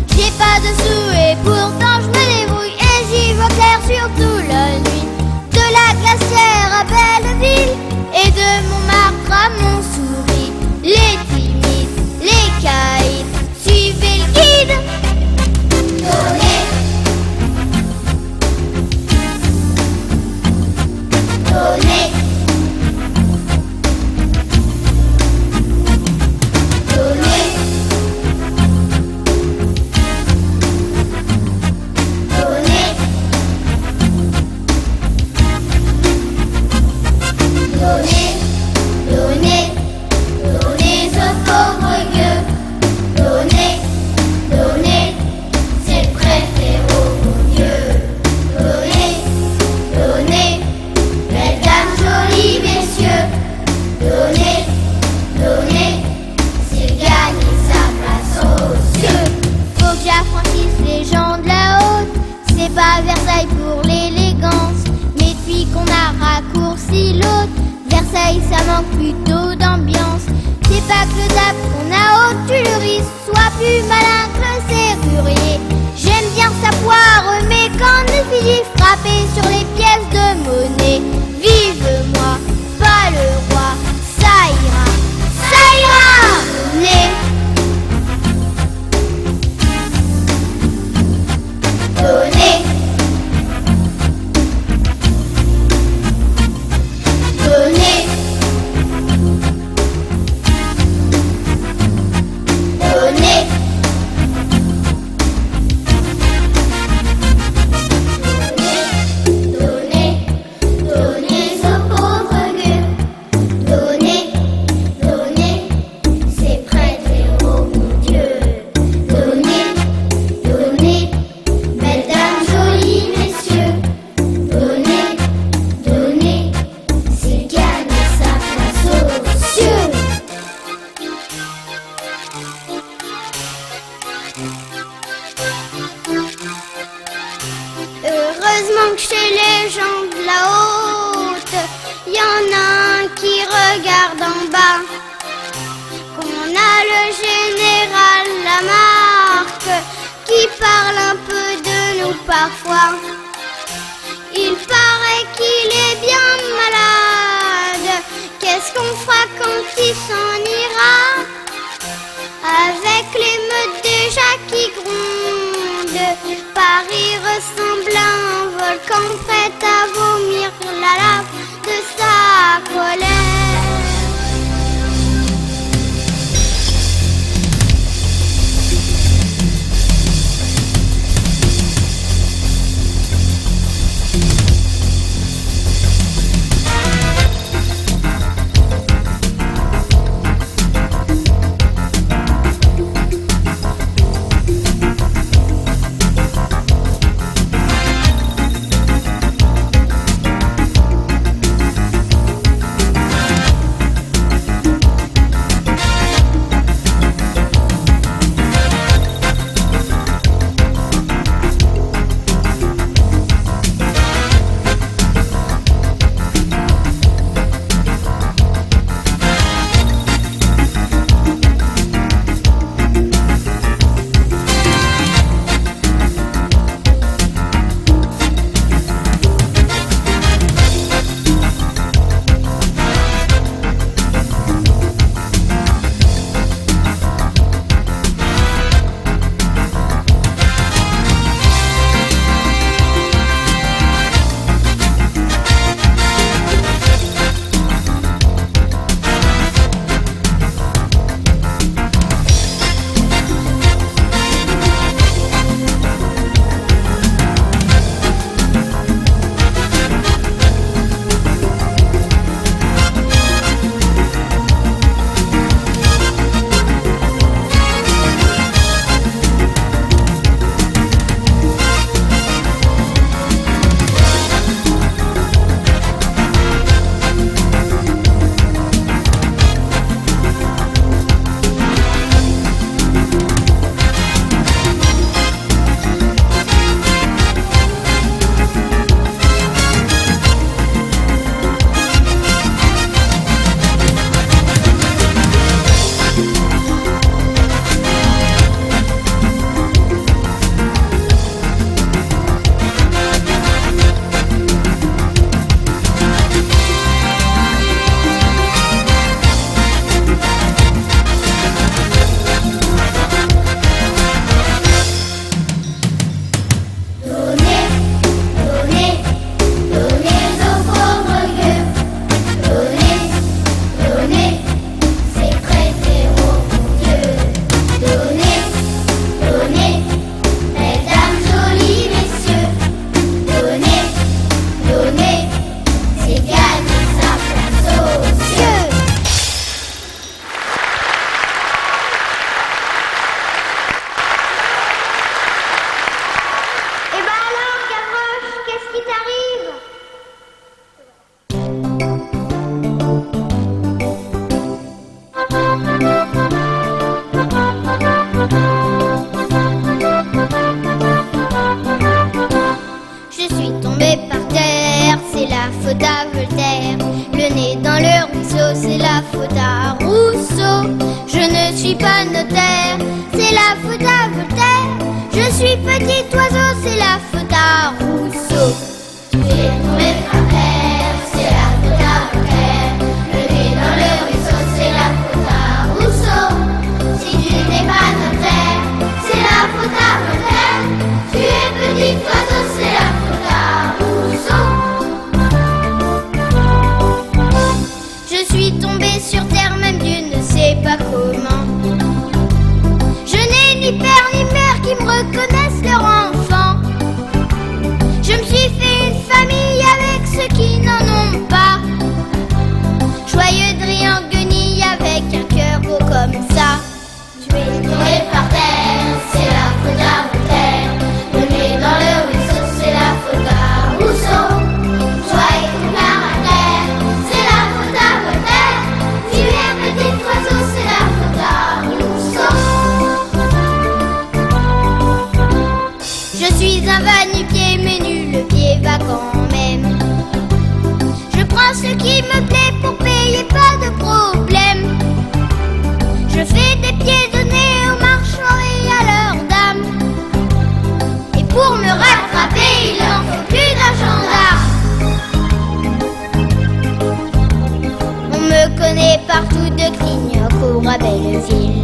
J'ai pas de sous et pourtant je me débrouille et j'y vois clair surtout la nuit. De la Glacière à Belleville et de Montmartre à Montsouris. Les timides, les caïds, suivez le guide. Donnez, donnez, donnez, donnez, donnez, donnez ce pauvre gueux. Donnez, donnez, c'est prêter au bon Dieu. Donnez, donnez, mesdames, jolis messieurs. Donnez, donnez, c'est gagner sa place aux cieux. Faut que j'affranchisse les gens de la haute. C'est pas Versailles pour l'élégance, mais depuis qu'on a raccourci l'autre, Versailles ça manque plutôt d'ambiance. C'est pas que le table qu'on a au Tuileries soit plus malin que le serrurier. J'aime bien savoir, mais quand il finit frapper sur les pièces de monnaie. Vive moi, pas le roi, ça ira, ça ira. Donnez, Donnez, donnez, donnez, donnez ce pauvre gueux. Donnez, donnez, c'est prêter au bon Dieu. Donnez, donnez, mesdames, jolis messieurs. Donnez, donnez, c'est gagner sa place aux cieux. Heureusement que chez les gens de la haute, y en a un qui regarde en bas. Qu'on a le général Lamarque qui parle un peu de nous parfois. Il paraît qu'il est bien malade. Qu'est-ce qu'on fera quand il s'en ira? Avec l'émeute déjà qui gronde, Paris ressemble à un volcan prêt à vomir la lave de sa colère. c'est la faute à Rousseau. Je ne suis pas notaire, c'est la faute à Voltaire. Je suis petit oiseau, c'est la faute à Rousseau. Tu es tombé par terre, c'est la faute à Voltaire. Le nez dans le ruisseau, c'est la faute à Rousseau. Si tu n'es pas notaire, c'est la faute à Voltaire. Tu es petit oiseau, c'est la faute à Rousseau. Je suis tombée sur terre, même Dieu ne sait pas comment. Je n'ai ni père ni mère qui me reconnaissent leur enfant. Je me suis fait une famille avec ceux qui n'en ont pas. Joyeux de rien guenille avec un cœur beau comme ça. Tu es tombé par terre, c'est la faute à Voltaire. Le nez dans le ruisseau, c'est la faute à Rousseau. Toi et ton caractère, c'est la faute à Voltaire. Tu es petit oiseau, c'est la faute à Rousseau. Je suis un va-nu-pied, mais nul le pied va quand même. Je prends ce qui me plaît pour payer, pas de problème. Je fais des pieds de nez aux marchands et à leurs dames. Et pour me rattraper, il n'en faut plus d'un gendarme. On me connaît partout de Clignancourt à Belleville.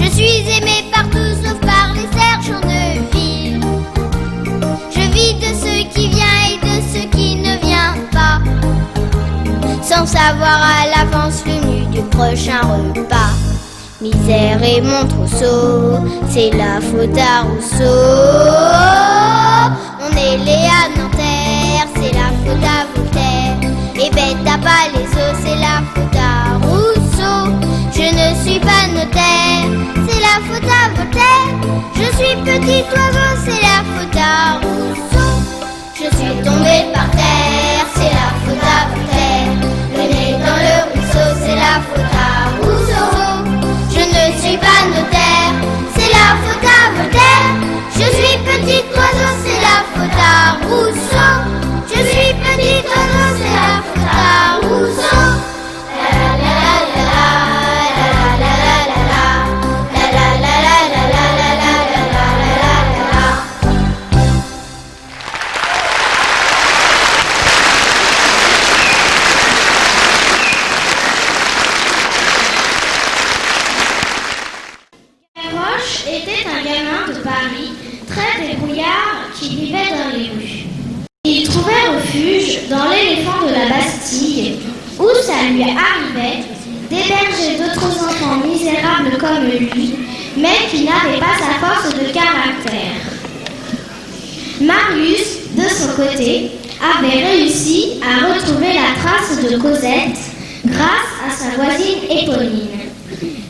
Je suis aimée partout sauf par les sergents de ville. Je vis de ce qui vient et de ce qui ne vient pas, sans savoir à l'avance le menu du prochain repas. Misère et mon trousseau, c'est la faute à Rousseau. On est Léa Nanterre, c'est la faute à Voltaire. Et bête à pas les os, c'est la faute à Rousseau. Je ne suis pas notaire, c'est la faute à Voltaire. Je suis petit oiseau, c'est la faute à Rousseau. Je suis tombée par terre, c'est la faute à Voltaire. Le nez dans le ruisseau, c'est la faute à Rousseau. Je ne suis pas notaire, c'est la faute à Voltaire. Je suis petit oiseau, c'est la faute à Rousseau. Je suis petit oiseau, c'est la faute à Rousseau. La la la la la la la la la la la la la la la la la la. Roche était un gamin de Paris, très débrouillard, qui vivait dans les rues. Il trouvait refuge dans l'éléphant de la Bastille, où ça lui arrivait d'héberger d'autres enfants misérables comme lui, mais qui n'avaient pas sa force de caractère. Marius, de son côté, avait réussi à retrouver la trace de Cosette grâce à sa voisine Éponine.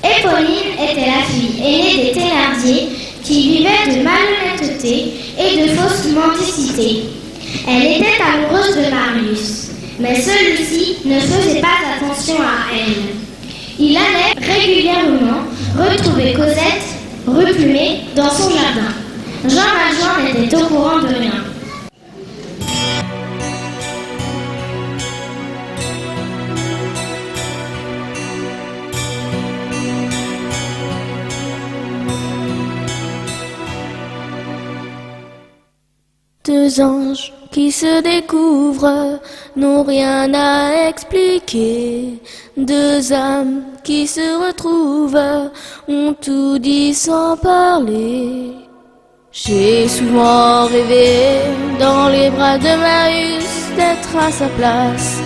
Éponine était la fille aînée des Thénardier qui vivait de malhonnêteté et de fausse mendicité. Elle était amoureuse de Marius, mais celui-ci ne faisait pas attention à elle. Il allait régulièrement retrouver Cosette replumée dans son jardin. Jean Valjean n'était au courant de rien. Deux anges qui se découvrent n'ont rien à expliquer. Deux âmes qui se retrouvent ont tout dit sans parler. J'ai souvent rêvé dans les bras de Marius d'être à sa place.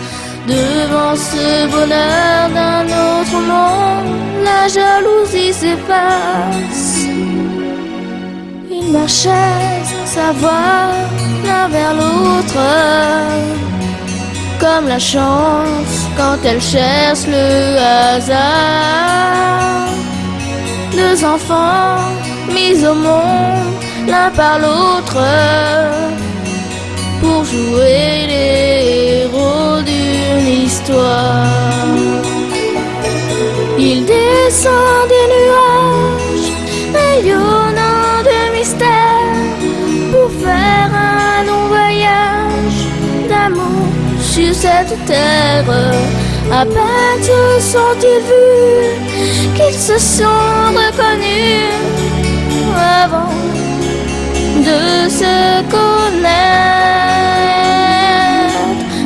Devant ce bonheur d'un autre monde, la jalousie s'efface. Ils marchaient sans savoir l'un vers l'autre, comme la chance quand elle cherche le hasard. Deux enfants mis au monde l'un par l'autre pour jouer les héros d'une histoire. Il descend des nuages rayonnants de mystère pour faire un long voyage d'amour sur cette terre. À peine se sont-ils vus qu'ils se sont reconnus avant de se connaître.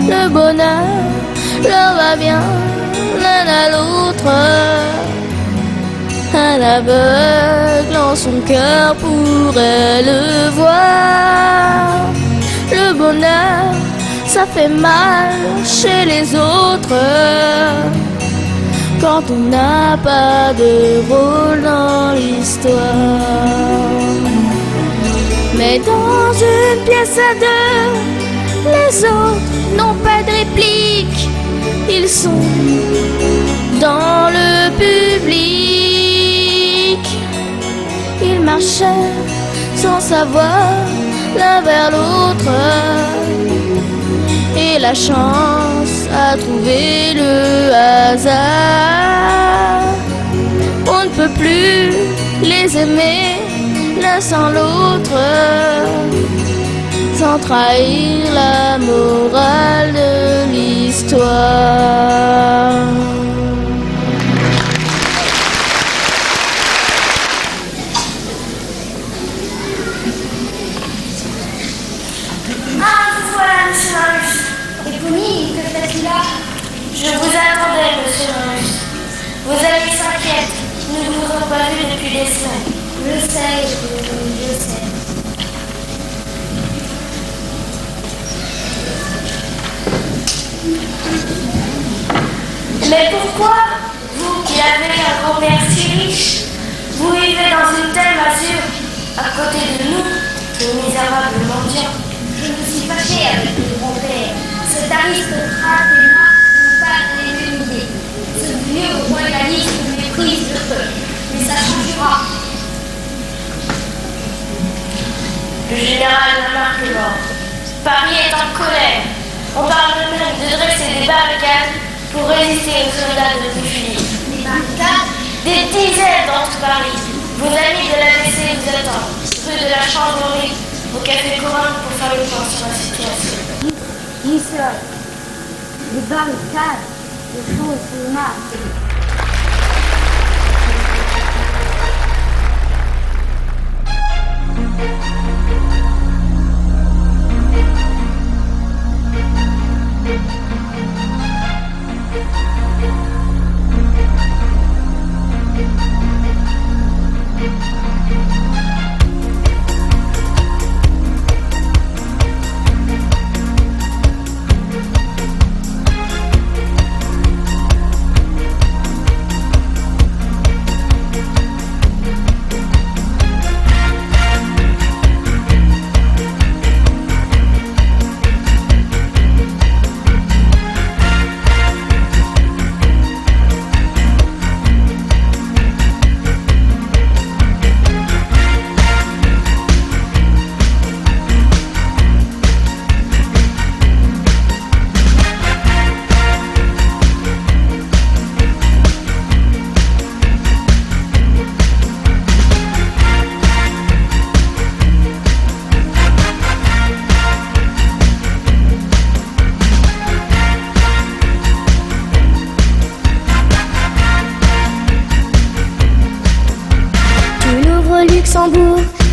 Le bonheur leur va bien l'un à l'autre. Un aveugle en son cœur pourrait le voir. Le bonheur, ça fait mal chez les autres quand on n'a pas de rôle dans l'histoire. Mais dans une pièce à deux, les autres n'ont pas de réplique. Ils sont dans le public. Ils marchaient sans savoir l'un vers l'autre. Et la chance a trouvé le hasard. On ne peut plus les aimer l'un sans l'autre, sans trahir la morale de l'histoire. Éponine, que faites-vous là? Je vous attendais, monsieur Maurice. Vos amis s'inquiètent. Nous ne vous avons pas vu depuis des semaines. Je sais, je sais. Mais pourquoi, vous qui avez un grand-père si riche, vous vivez dans une telle masure à côté de nous, les misérables mendiants? Je me suis fâchée avec mon grand-père. Cet aristocrate et moi n'ont pas les mêmes idées. Ce vieux royaliste me méprise le peuple. Mais ça changera. Le général Lamarque est mort. Paris est en colère. On parle même de dresser des barricades pour résister aux soldats de Bouffy. Des barricades? Des dizaines dans tout Paris. Vos amis de l'ABC vous attendent. Rue de la Chambrerie, au café Corinne pour faire le point sur la situation. Qui seul? Des barricades, des choses humaines.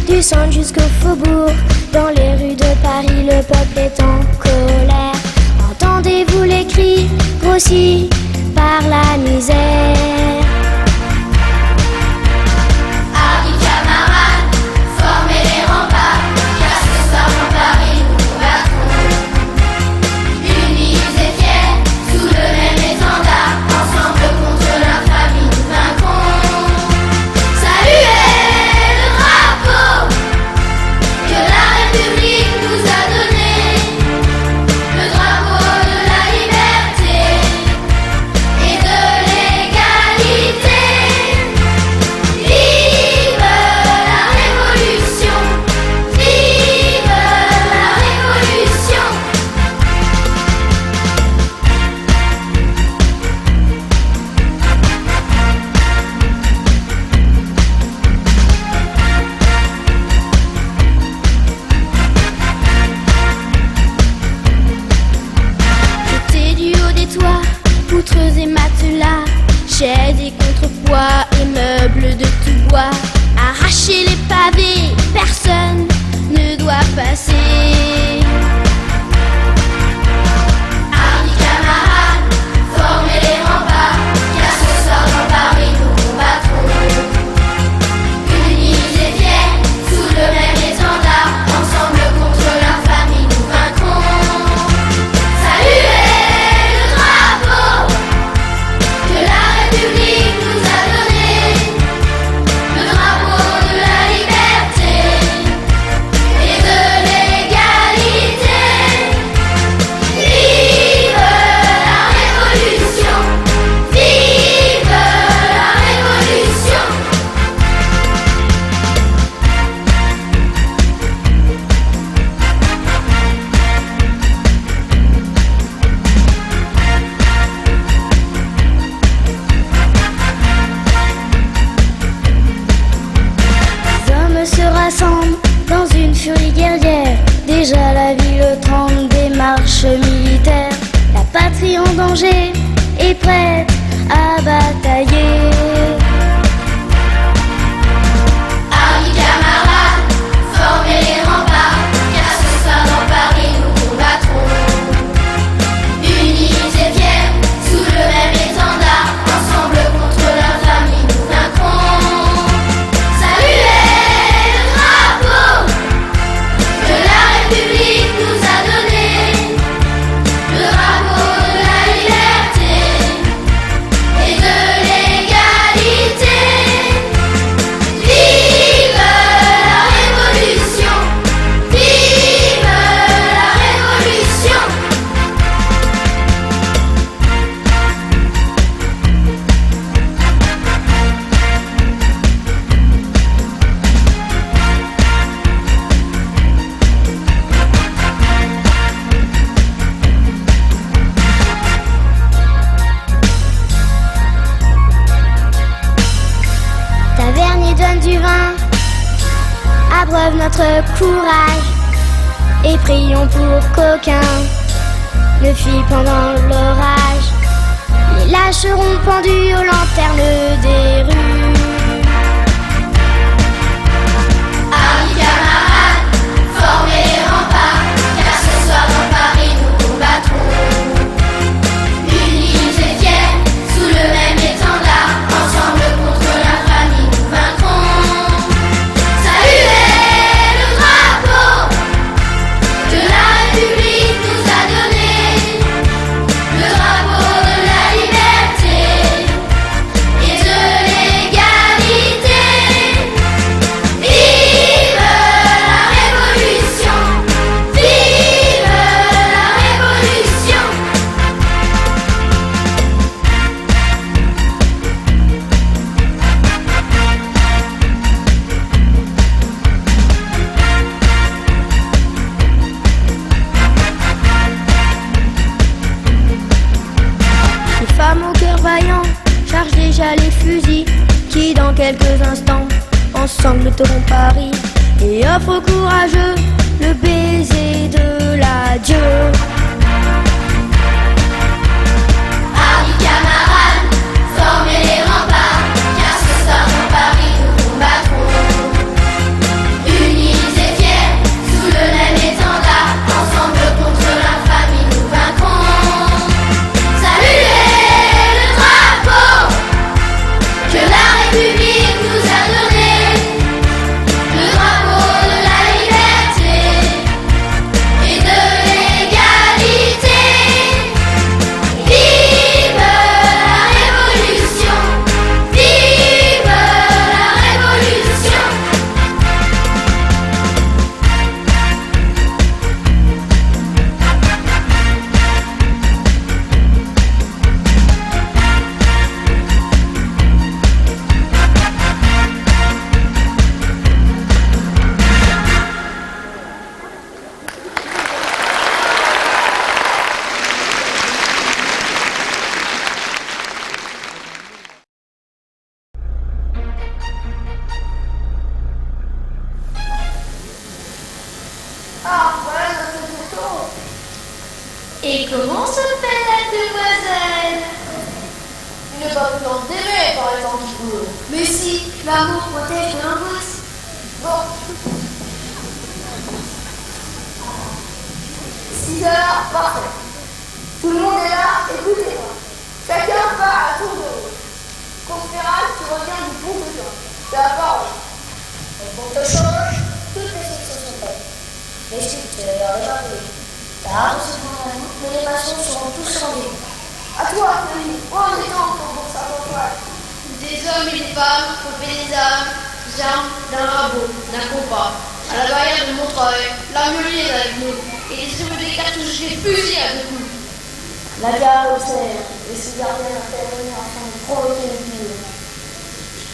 Du centre jusqu'au faubourg, dans les rues de Paris, le peuple est en colère. Entendez-vous les cris grossis par la misère? Amis camarades, formez les remparts, car ce soir dans Paris nous combattrons. Unis et fiers, sous le même étendard, ensemble contre l'infamie nous vaincrons. Saluez le drapeau que la République nous a donné, le drapeau de la liberté et de l'égalité. déjà la ville tremble des marches militaires. La patrie en danger est prête à batailler. Amis camarades, formez les remparts, car ce soir dans Paris nous combattrons. Unis et fiers, sous le même étendard, ensemble contre l'infamie nous vaincrons. Saluez le drapeau que la République nous a donné, le drapeau de la liberté et de l'égalité. Vive la révolution, vive la révolution. Tavernier donne du vin, abreuve notre courage, et prions pour qu'aucun ne fuit pendant l'orage. Les lâches seront pendus aux lanternes des rues. Amis camarades, formez les remparts, car ce soir dans Paris nous combattrons. Unis et fiers, sous le même étendard, ensemble contre l'infamie nous vaincrons. Saluez le drapeau que la République nous a donné, le drapeau de la liberté et de l'égalité. Vive la révolution, vive la révolution. Les femmes au cœur vaillant chargent déjà les fusils qui dans quelques instants ensanglanteront Paris et offrent aux courageux le baiser de l'adieu. Amis camarades, formez les remparts, car ce soir dans Paris nous combattrons. Unis et fiers, sous le même étendard, ensemble contre l'infamie nous vaincrons. Saluez le drapeau que la République nous a donné, le drapeau de la liberté et de l'égalité. Vive la révolution, vive la révolution. Ah, voilà notre photo. Et comment se fait la demoiselle? Il n'est pas besoin d'aimer, par exemple. Mais si, l'amour protège de l'angoisse. Bon. 6 heures, parfait. Tout le monde est là, écoutez-moi. Chacun part à tour de rôle. Conféral, tu reviens du pont de Jean. C'est la parole. Le pont de change, toutes les sections sont faites. Les sculpteurs, les papiers, l'art se prendra, mais les maçons seront tous rendus. À toi, Fanny. Oh, on est encore pour ça, pour toi. Des hommes et des femmes, couper des armes d'un rabot, d'un compas, à la barrière de Montreuil, l'armurier est avec nous, et distribue des cartouches et fusils à deux coups. La gare observe, et ses gardiens interviennent afin de provoquer le pire.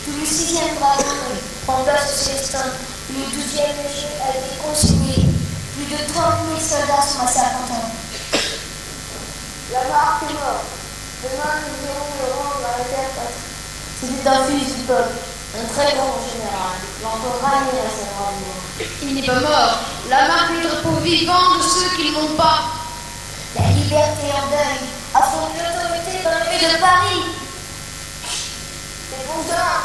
Tout le 6e dragon prend place au Célestin. Le 12e léger a été consigné. Plus de 30 000 soldats sont à sa frontière. La marque est morte. Demain, nous irons le rendre à la terre patrie. C'était un fils du peuple. Un très grand général, l'empereur Ranier à sa grandeur. Il n'est pas mort. La marque le drapeau vivant de ceux qui ne vont pas. La liberté en deuil a fondu l'autorité dans les rues de Paris. Les bons demain,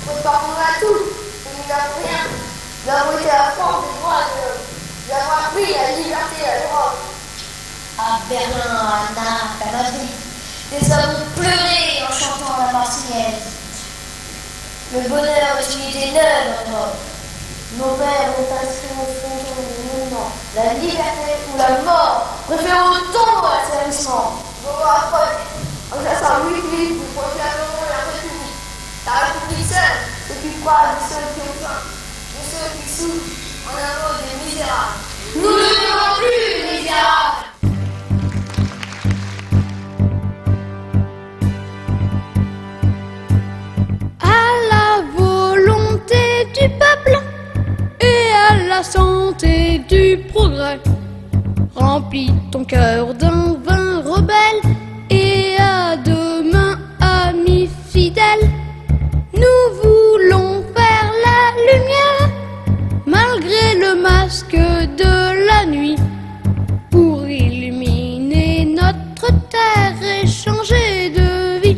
faut pardonner à tout, et nous n'avons rien. Nous avons été à la France des droits de l'homme. Nous avons appris la liberté à l'Europe. À Berlin, à Naples, à Madrid, les hommes ont pleuré en chantant la Marseillaise. Le bonheur est une idée neuve en Europe. Nos pères ont inscrit au fronton du mouvement la liberté ou la mort, préférons le tombeau à l'asservissement. Nous allons apprendre, en chassant Louis-Philippe, nous proclamerons la République. La République seule s'occupera de ceux qui ont faim, de ceux qui souffrent, en un mot des misérables. Nous ne serons plus les misérables. Du peuple et à la santé du progrès. Remplis ton cœur d'un vin rebelle et à demain, amis fidèles. Nous voulons faire la lumière malgré le masque de la nuit pour illuminer notre terre et changer de vie.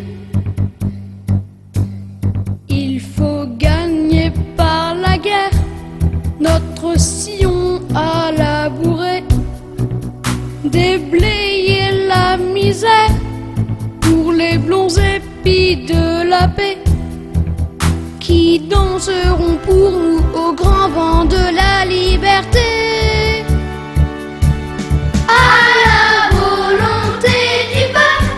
Il faut gagner par la guerre notre sillon à labourer, déblayer la misère pour les blonds épis de la paix qui danseront pour nous au grand vent de la liberté. À la volonté du peuple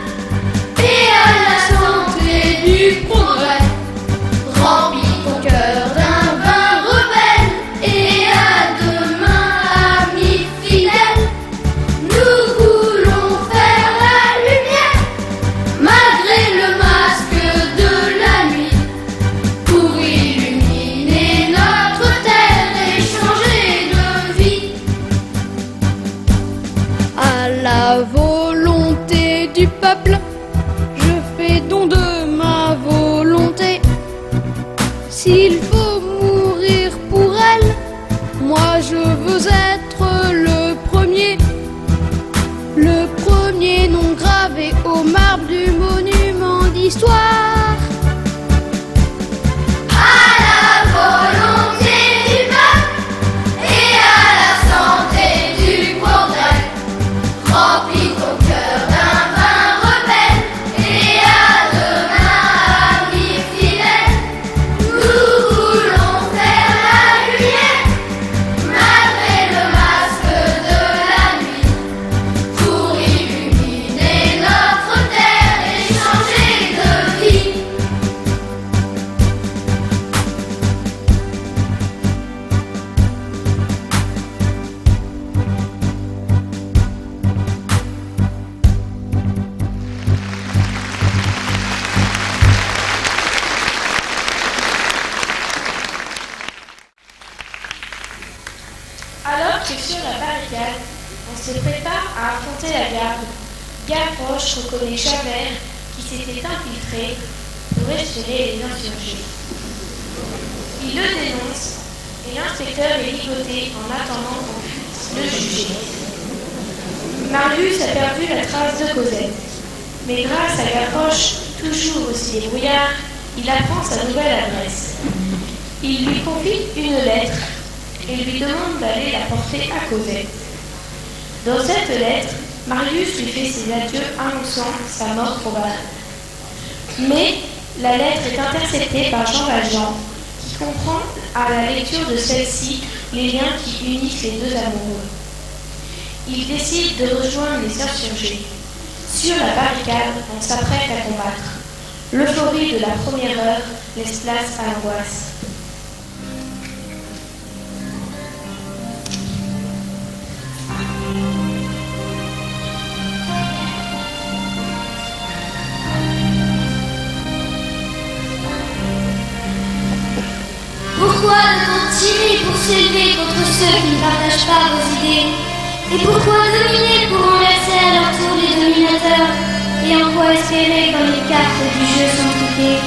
et à la santé du progrès. Remplis ton cœur d'un vin rebelle et à demain, amis fidèles. Nous voulons faire la lumière malgré le masque de la nuit pour illuminer notre terre et changer de vie. À la volonté du peuple, je fais don de ma volonté. S'il faut mourir pour elle, moi je veux être le premier nom gravé au marbre du monument d'histoire. À la volonté du peuple et à la santé du progrès, remplis ton cœur d'un vin rebelle et à demain, amis fidèles. Nous voulons faire la lumière malgré le masque de la nuit pour illuminer notre terre et changer de vie. Alors que sur la barricade, on se prépare à affronter la garde. Gavroche reconnaît Javert qui s'était infiltré pour espionner les insurgés. Il le dénonce et l'inspecteur est ligoté en attendant qu'on puisse le juger. Marius a perdu la trace de Cosette, mais grâce à Gavroche, toujours aussi débrouillard, il apprend sa nouvelle adresse. Il lui confie une lettre et lui demande d'aller la porter à Cosette. Dans cette lettre, Marius lui fait ses adieux annonçant sa mort probable. Mais la lettre est interceptée par Jean Valjean, qui comprend à la lecture de celle-ci les liens qui unissent les deux amoureux. Il décide de rejoindre les insurgés. Sur la barricade, on s'apprête à combattre. L'euphorie de la première heure laisse place à l'angoisse. Pourquoi doit-on tirer pour s'élever contre ceux qui ne partagent pas vos idées? Et pourquoi dominer pour renverser à leur tour les dominateurs? Et en quoi espérer quand les cartes du jeu sont truquées?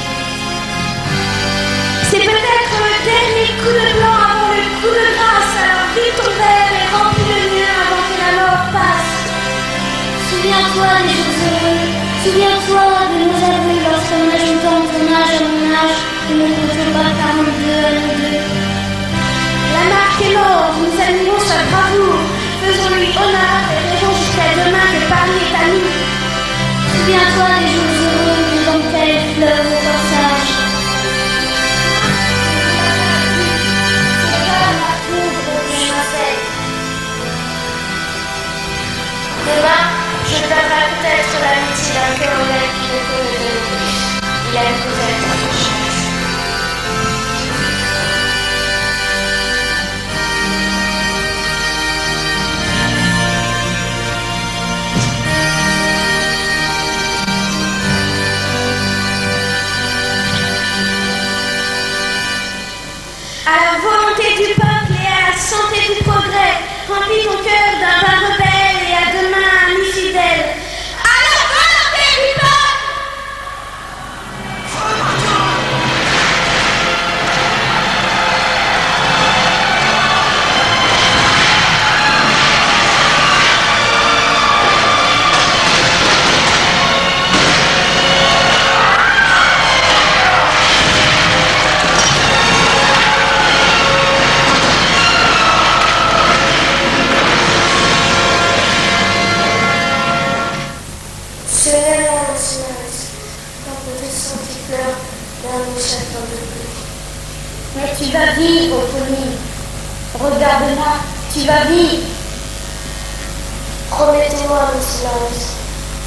Souviens-toi des jours heureux, souviens-toi de nos aveux lorsqu'en ajoutant ton âge à mon âge, nous ne comptons pas 42 à nous deux. Lamarck est mort, nous saluons sa bravoure, faisons-lui honneur et rêvons jusqu'à demain que Paris est à nous. Souviens-toi des jours heureux, de dentelles fleurs au corsage. Demain, je donnerai peut-être l'amitié d'un colonel qui ne connaît de l'autriche. Il a une Cosette à sa chance. À la volonté du peuple et à la santé du progrès, remplis ton cœur d'un vin rebelle et à demain ami fidèle. À la volonté du peuple! Mais tu vas vivre, Pauline. Regarde-moi, tu vas vivre. Promettez-moi le silence.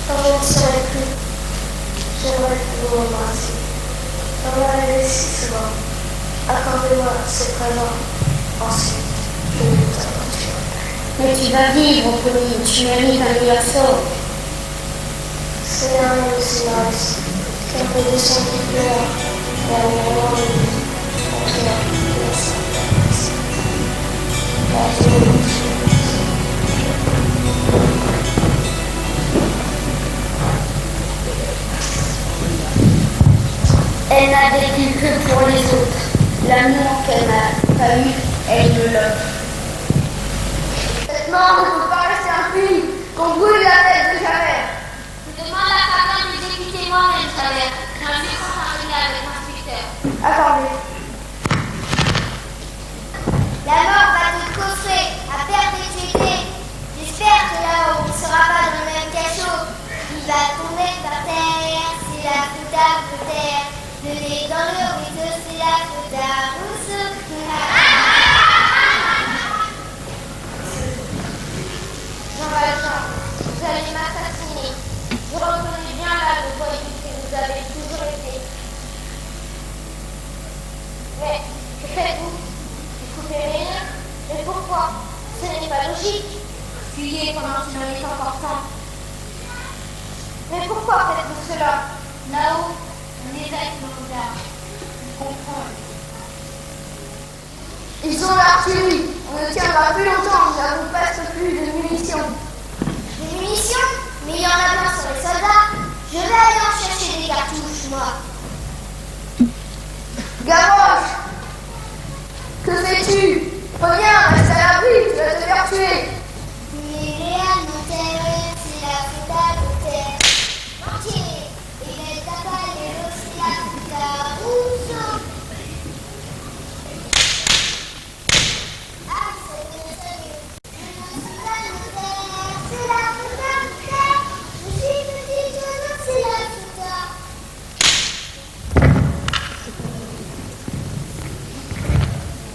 Quand je ne serai plus, j'aimerais vous embrasser. On m'a rêvé si souvent. Accordez-moi ce présent. Ensuite, je vous apporterai. Mais tu vas vivre, Pauline. Tu mérites un meilleur sort. C'est un le silence. Quelques dessins qui pleurent. Et un moment de vie. Elle n'a vécu que pour les autres. L'amour qu'elle n'a pas eu, elle me l'offre. Cette mort ne peut pas rester impune. Qu'on brûle la tête de Javert. Je demande la faveur d'exécuter moi-même, Javert. J'ai un méchant parler avec l'inspecteur. Accordez. La mort va te coffrer à perpétuité. J'espère que là-haut, il ne sera pas dans le même cachot. Il va tomber par terre, c'est la faute à terre. Le nez dans le ruisseau, c'est la faute à Rousseau. Jean Valjean, vous allez m'assassiner. Je reconnais bien là le voyou que vous avez toujours été. Mais que faites-vous? Vous coupez mes liens? Mais pourquoi? Ce n'est pas logique. Fuyez pendant qu'il en est encore temps. Mais pourquoi faites-vous cela? Là-haut, on éveille nos regards. On comprend. Ils ont l'artillerie. On ne tiendra plus longtemps. Nous n'avons presque plus de munitions. Des munitions? Mais il y en a plein sur les soldats. Je vais aller en chercher des cartouches, moi. Gavroche! Que fais-tu? Reviens, reste à l'abri, tu vas te faire tuer. Les réels notaires, c'est la faute à Voltaire. Entier, et les tabacs, et aussi la faute à Rousseau. Ah, salut. Je suis la notaire, c'est la faute à Voltaire. Je suis petit, c'est la faute à...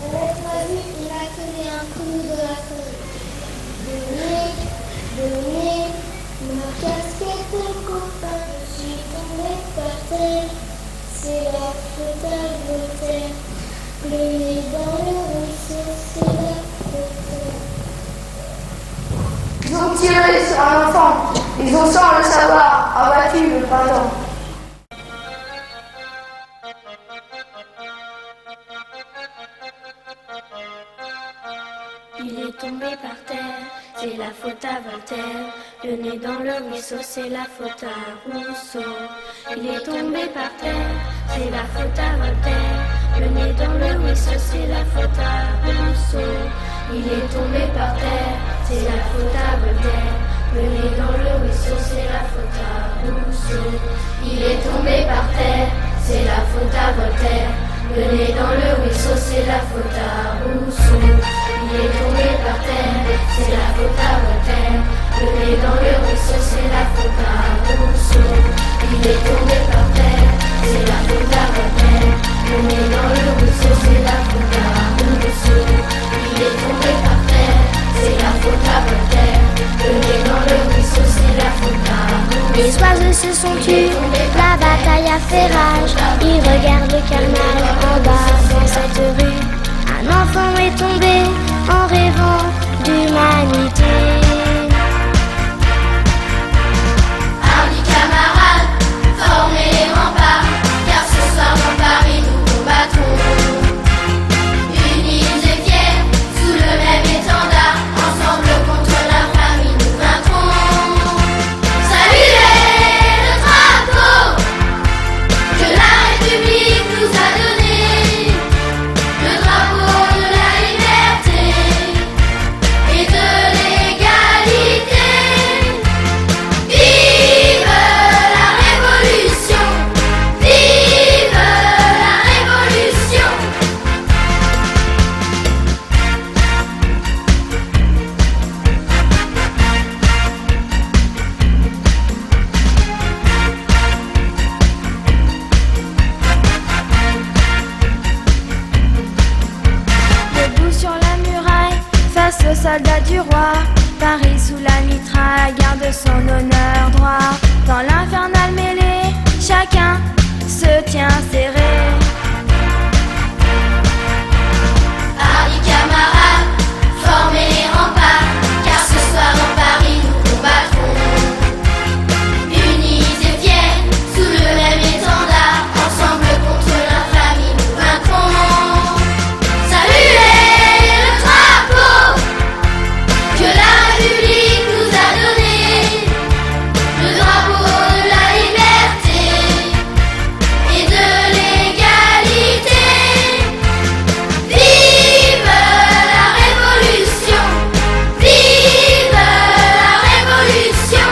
Avec ma vue, il a collé un coup de la feuille. De nez, ma casquette de copain, je suis tombée par terre. C'est la faute à Voltaire. Le nez dans le ruisseau, c'est la faute à... Ils ont tiré sur un enfant. Ils ont, sans le savoir, abattu le printemps. Il est tombé par terre, c'est la faute à Voltaire. Le nez dans le ruisseau, c'est la faute à Rousseau. Il est tombé par terre, c'est la faute à Voltaire. Le nez dans le ruisseau, c'est la faute à Rousseau. Il est tombé par terre, c'est la faute à Voltaire. Le nez dans le ruisseau, c'est la faute à Rousseau. Il est tombé par terre, c'est la faute à Voltaire. Le nez dans le ruisseau, c'est la faute à Rousseau. Il est tombé par terre, c'est la faute à Voltaire. Le nez dans le ruisseau, c'est la faute à Rousseau. Il est tombé par terre, c'est la faute à Voltaire. Le nez dans le ruisseau, c'est la faute à Rousseau. Il est tombé par terre, c'est la faute à Voltaire. Le nez dans le ruisseau, c'est la faute à Rousseau. Les oiseaux se sont tus, la bataille a fait rage. Ils regardent le carnage en bas dans cette rue. Un enfant est tombé en rêvant d'humanité. Amis camarades, formez les remparts, car ce soir dans Paris nous combattrons. Unis et fiers, sous le même étendard, ensemble contre l'infamie nous vaincrons. Saluez le drapeau que la République nous a donné, le drapeau de la liberté et de l'égalité. Vive la révolution! Vive la révolution! Debout sur la muraille, face aux soldats du roi, Paris sous la mitraille garde son honneur droit. Dans l'infernal mêlée, chacun se tient serré. Amis camarades, formez les remparts, car ce soir dans Paris nous combattrons. Unis et fiers, sous le même étendard, ensemble contre l'infamie nous vaincrons. Saluez le drapeau que la République nous a donné, le drapeau de la liberté et de l'égalité. Vive la révolution! Vive la révolution!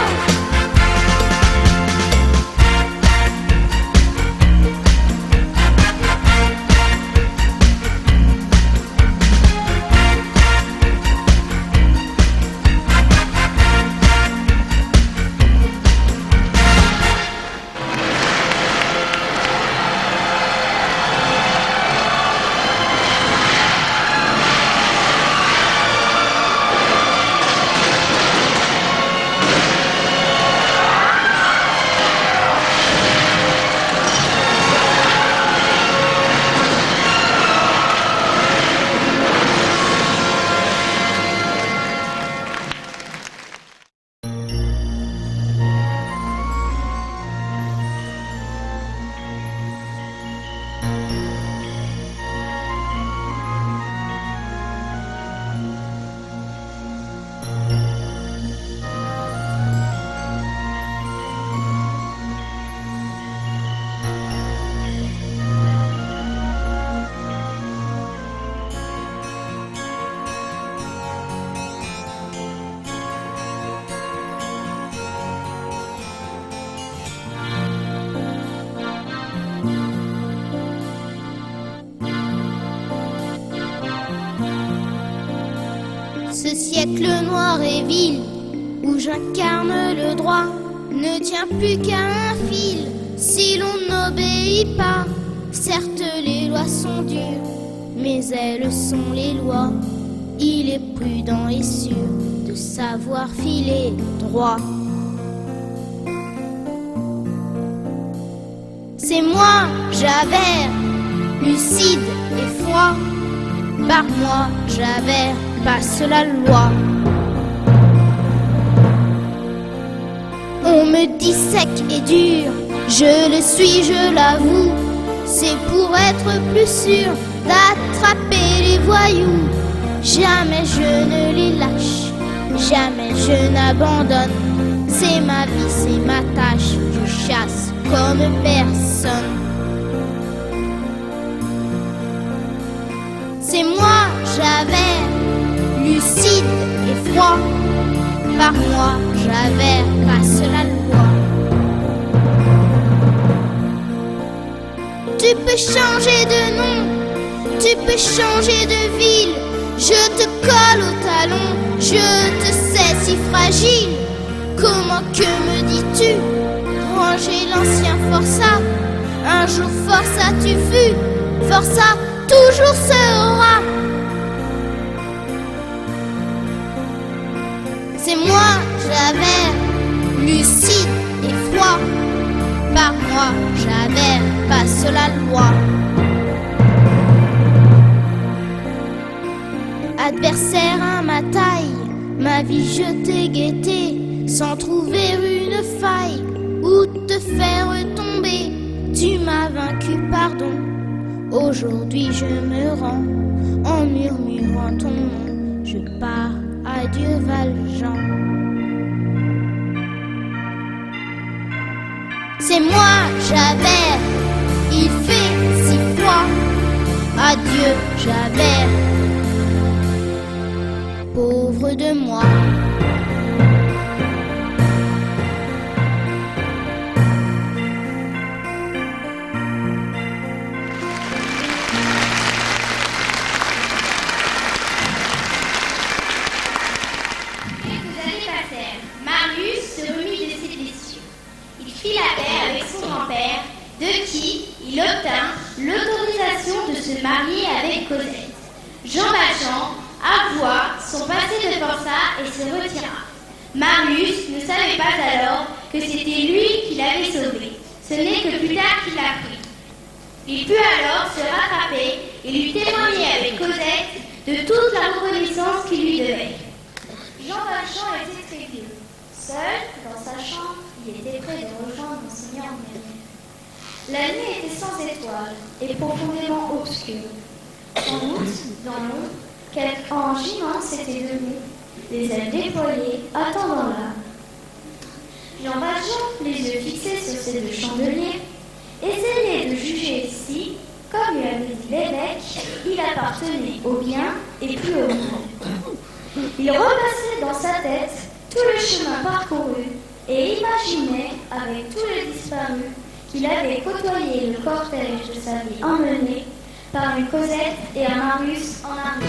Ce siècle noir et vil, où j'incarne le droit, ne tient plus qu'à un fil, si l'on n'obéit pas. Certes, les lois sont dures, mais elles sont les lois. Il est prudent et sûr de savoir filer droit. C'est moi, Javert, lucide et froid. Par moi, Javert, passe la loi. On me dit sec et dur, je le suis, je l'avoue. C'est pour être plus sûr d'attraper les voyous. Jamais je ne les lâche, jamais je n'abandonne. C'est ma vie, c'est ma tâche, je chasse comme personne. C'est moi, Javert, lucide et froid. Par moi, Javert passe la loi. Tu peux changer de nom, tu peux changer de ville. Je te colle au talon, je te sais si fragile. Comment que me dis-tu? Ranger l'ancien forçat. Un jour forçat tu fus, forçat toujours sera. C'est moi, Javert, lucide et froid. Par moi, Javert passe la loi. Adversaire à ma taille, ma vie je t'ai guetté, sans trouver une faille où te faire tomber. Tu m'as vaincu, pardon. Aujourd'hui je me rends en murmurant ton nom. Je pars, adieu Valjean. C'est moi, Javert, il fait si froid. Adieu, Javert, pauvre de moi. Quelques années passèrent. Marius se remit de ses blessures. Il fit la paix avec son grand-père, de qui il obtint l'autorisation de se marier avec Cosette. Jean Valjean avoua son passé de forçat et se retira. Marius ne savait pas alors que c'était lui qui l'avait sauvé. Ce n'est que plus tard qu'il l'apprit. Il put alors se rattraper et lui témoigner avec Cosette de toute la reconnaissance qu'il lui devait. Jean Valjean était très vieux. Seul, dans sa chambre, il était près de rejoindre Monseigneur Merlin. La nuit était sans étoiles et profondément obscure. Sans doute, dans l'ombre, quelque ange immense s'était levé, les ailes déployées, attendant là. Jean Valjean, les yeux fixés sur ces deux chandeliers, essayait de juger si, comme lui avait dit l'évêque, il appartenait au bien et plus au mal. Il repassait dans sa tête tout le chemin parcouru et imaginait, avec tous les disparus, qu'il avait côtoyé le cortège de sa vie emmené par une Cosette et un Marius en armure.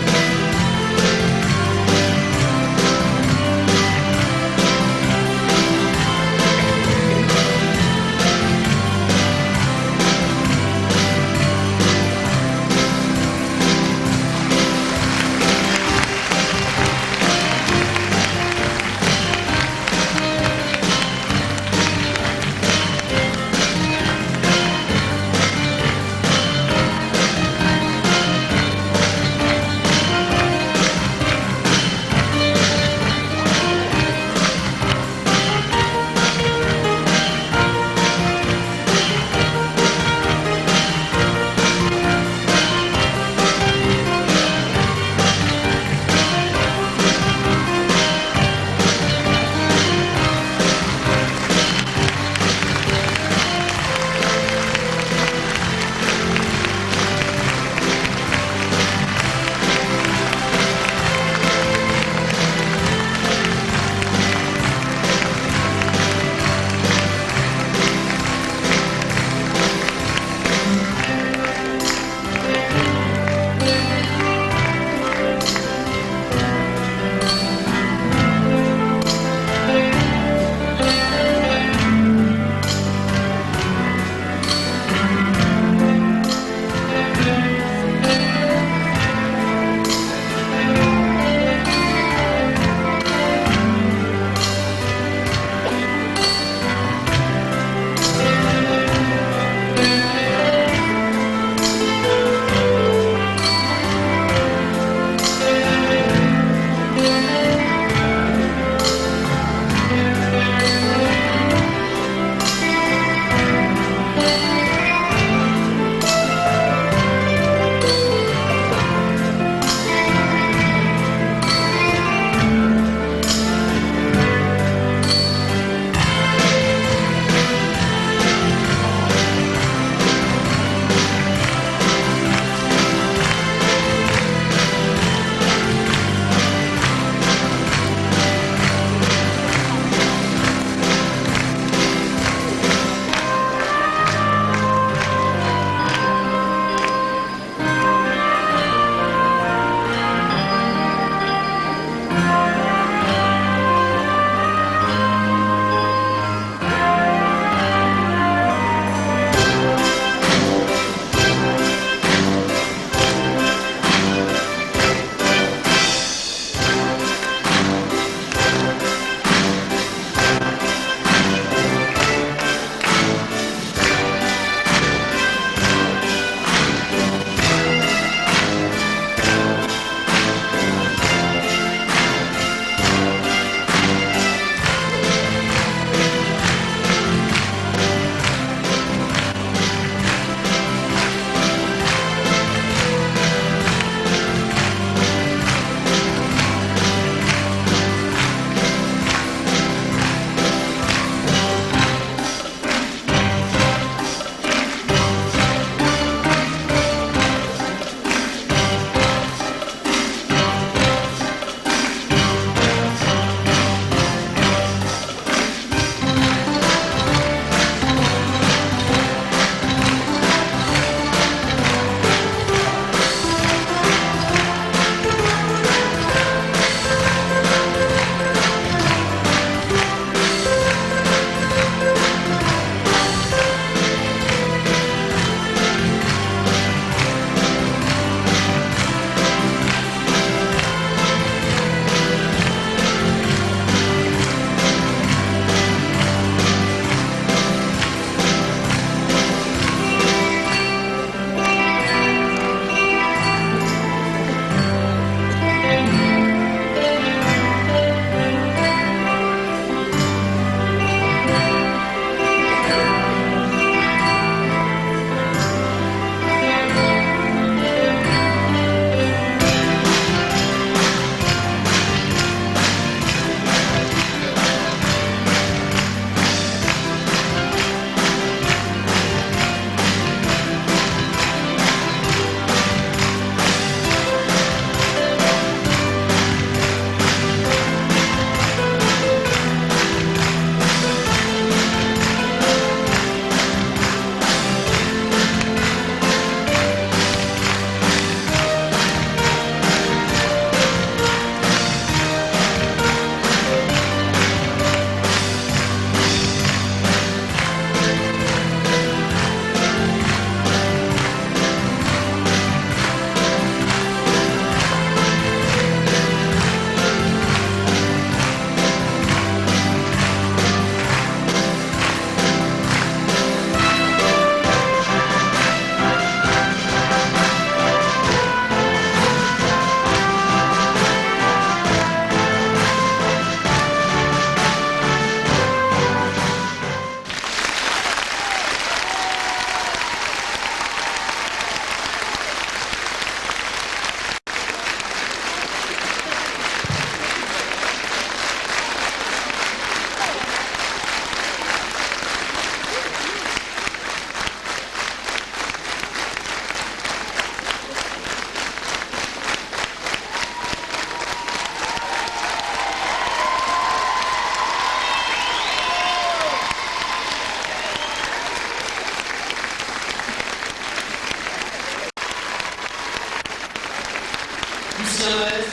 Lucien Maes,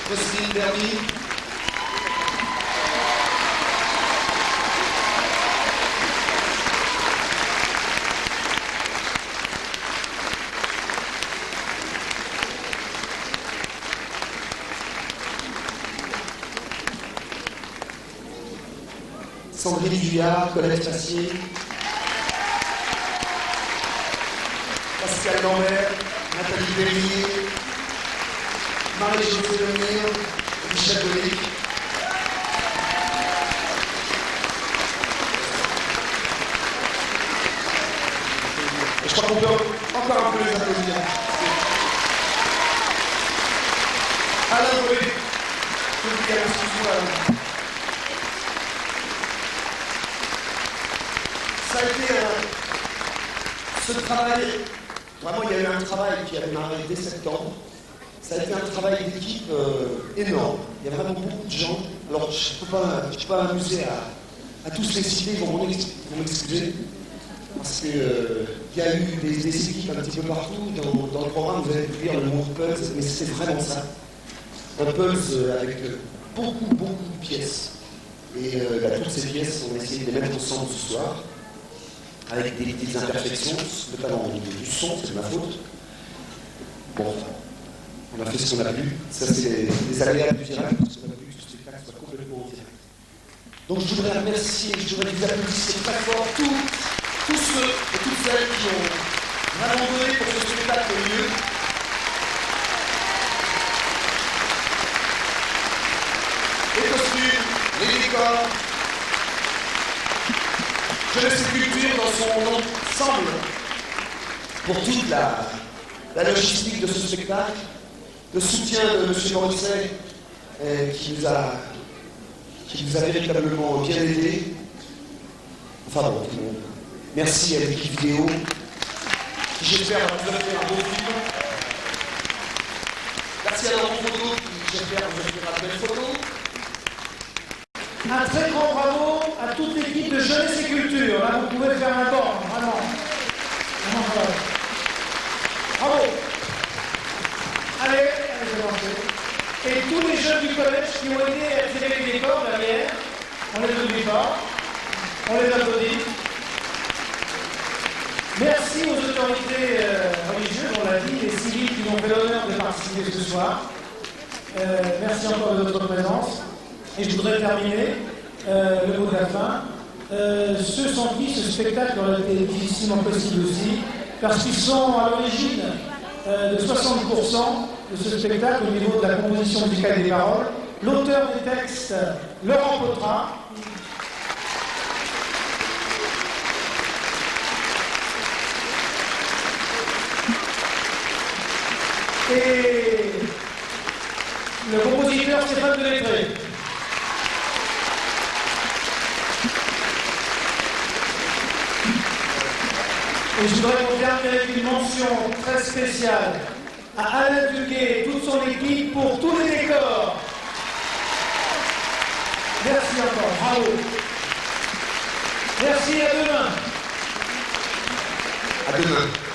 Jocelyne Berny, Sandrine Juillard, Colette Fassier, Pascal Lambert, Nathalie Bellier, Marie-Josée Lemire, Michel Delic. Et je crois qu'on peut encore un peu les applaudir. Alain Boé, je vous dis à l'institution. Ça a été ce travail, vraiment il y a eu un travail qui a démarré dès septembre. Ça a été un travail d'équipe énorme. Il y a vraiment beaucoup de gens. Alors je ne peux pas m'amuser à tous les citer, ils vont m'excuser. Parce qu'il y a eu des équipes un petit peu partout. Dans le programme, vous avez pu lire le mot Pulse, mais c'est vraiment ça. Un Pulse avec beaucoup de pièces. Et toutes ces pièces, on a essayé de les mettre ensemble ce soir, avec des petites imperfections, notamment du son, c'est de ma faute. Bon, on a fait ce qu'on a pu. Ça, c'est les aléas du direct, parce qu'on a pu que ce spectacle soit complètement en direct. Donc je voudrais remercier, je voudrais vous applaudisser très fort tous ceux et toutes celles qui ont vraiment donné pour que ce spectacle ait lieu. Les costumes, les décors, Jeunesse et Culture dans son ensemble pour toute la logistique de ce spectacle, le soutien de M. Morisset qui nous a véritablement bien aidés. Enfin bon, merci à l'équipe vidéo qui j'espère va vous offrir un beau film. Merci à Laurent Photo qui j'espère vous offrira de belles photos. Un très grand bravo à toute l'équipe de Jeunesse et Culture. Là, vous pouvez faire un bord, vraiment. Bravo. Allez, je vais lancer. Et tous les jeunes du collège qui ont aidé à tirer les décors derrière, on les oublie pas, on les applaudit. Merci aux autorités religieuses, on l'a dit, les civils qui nous ont fait l'honneur de participer ce soir. Merci encore de votre présence. Et je voudrais terminer le mot de la fin. Ceux sans qui ce spectacle aurait été difficilement possible aussi, parce qu'ils sont à l'origine de 60% de ce spectacle au niveau de la composition musicale des paroles. L'auteur des textes, Laurent Potra. Et le compositeur Stéphane Delettré. Et je voudrais vous terminer avec une mention très spéciale à Alain Duguet et toute son équipe pour tous les décors. Merci encore, bravo. Merci, à demain. À demain.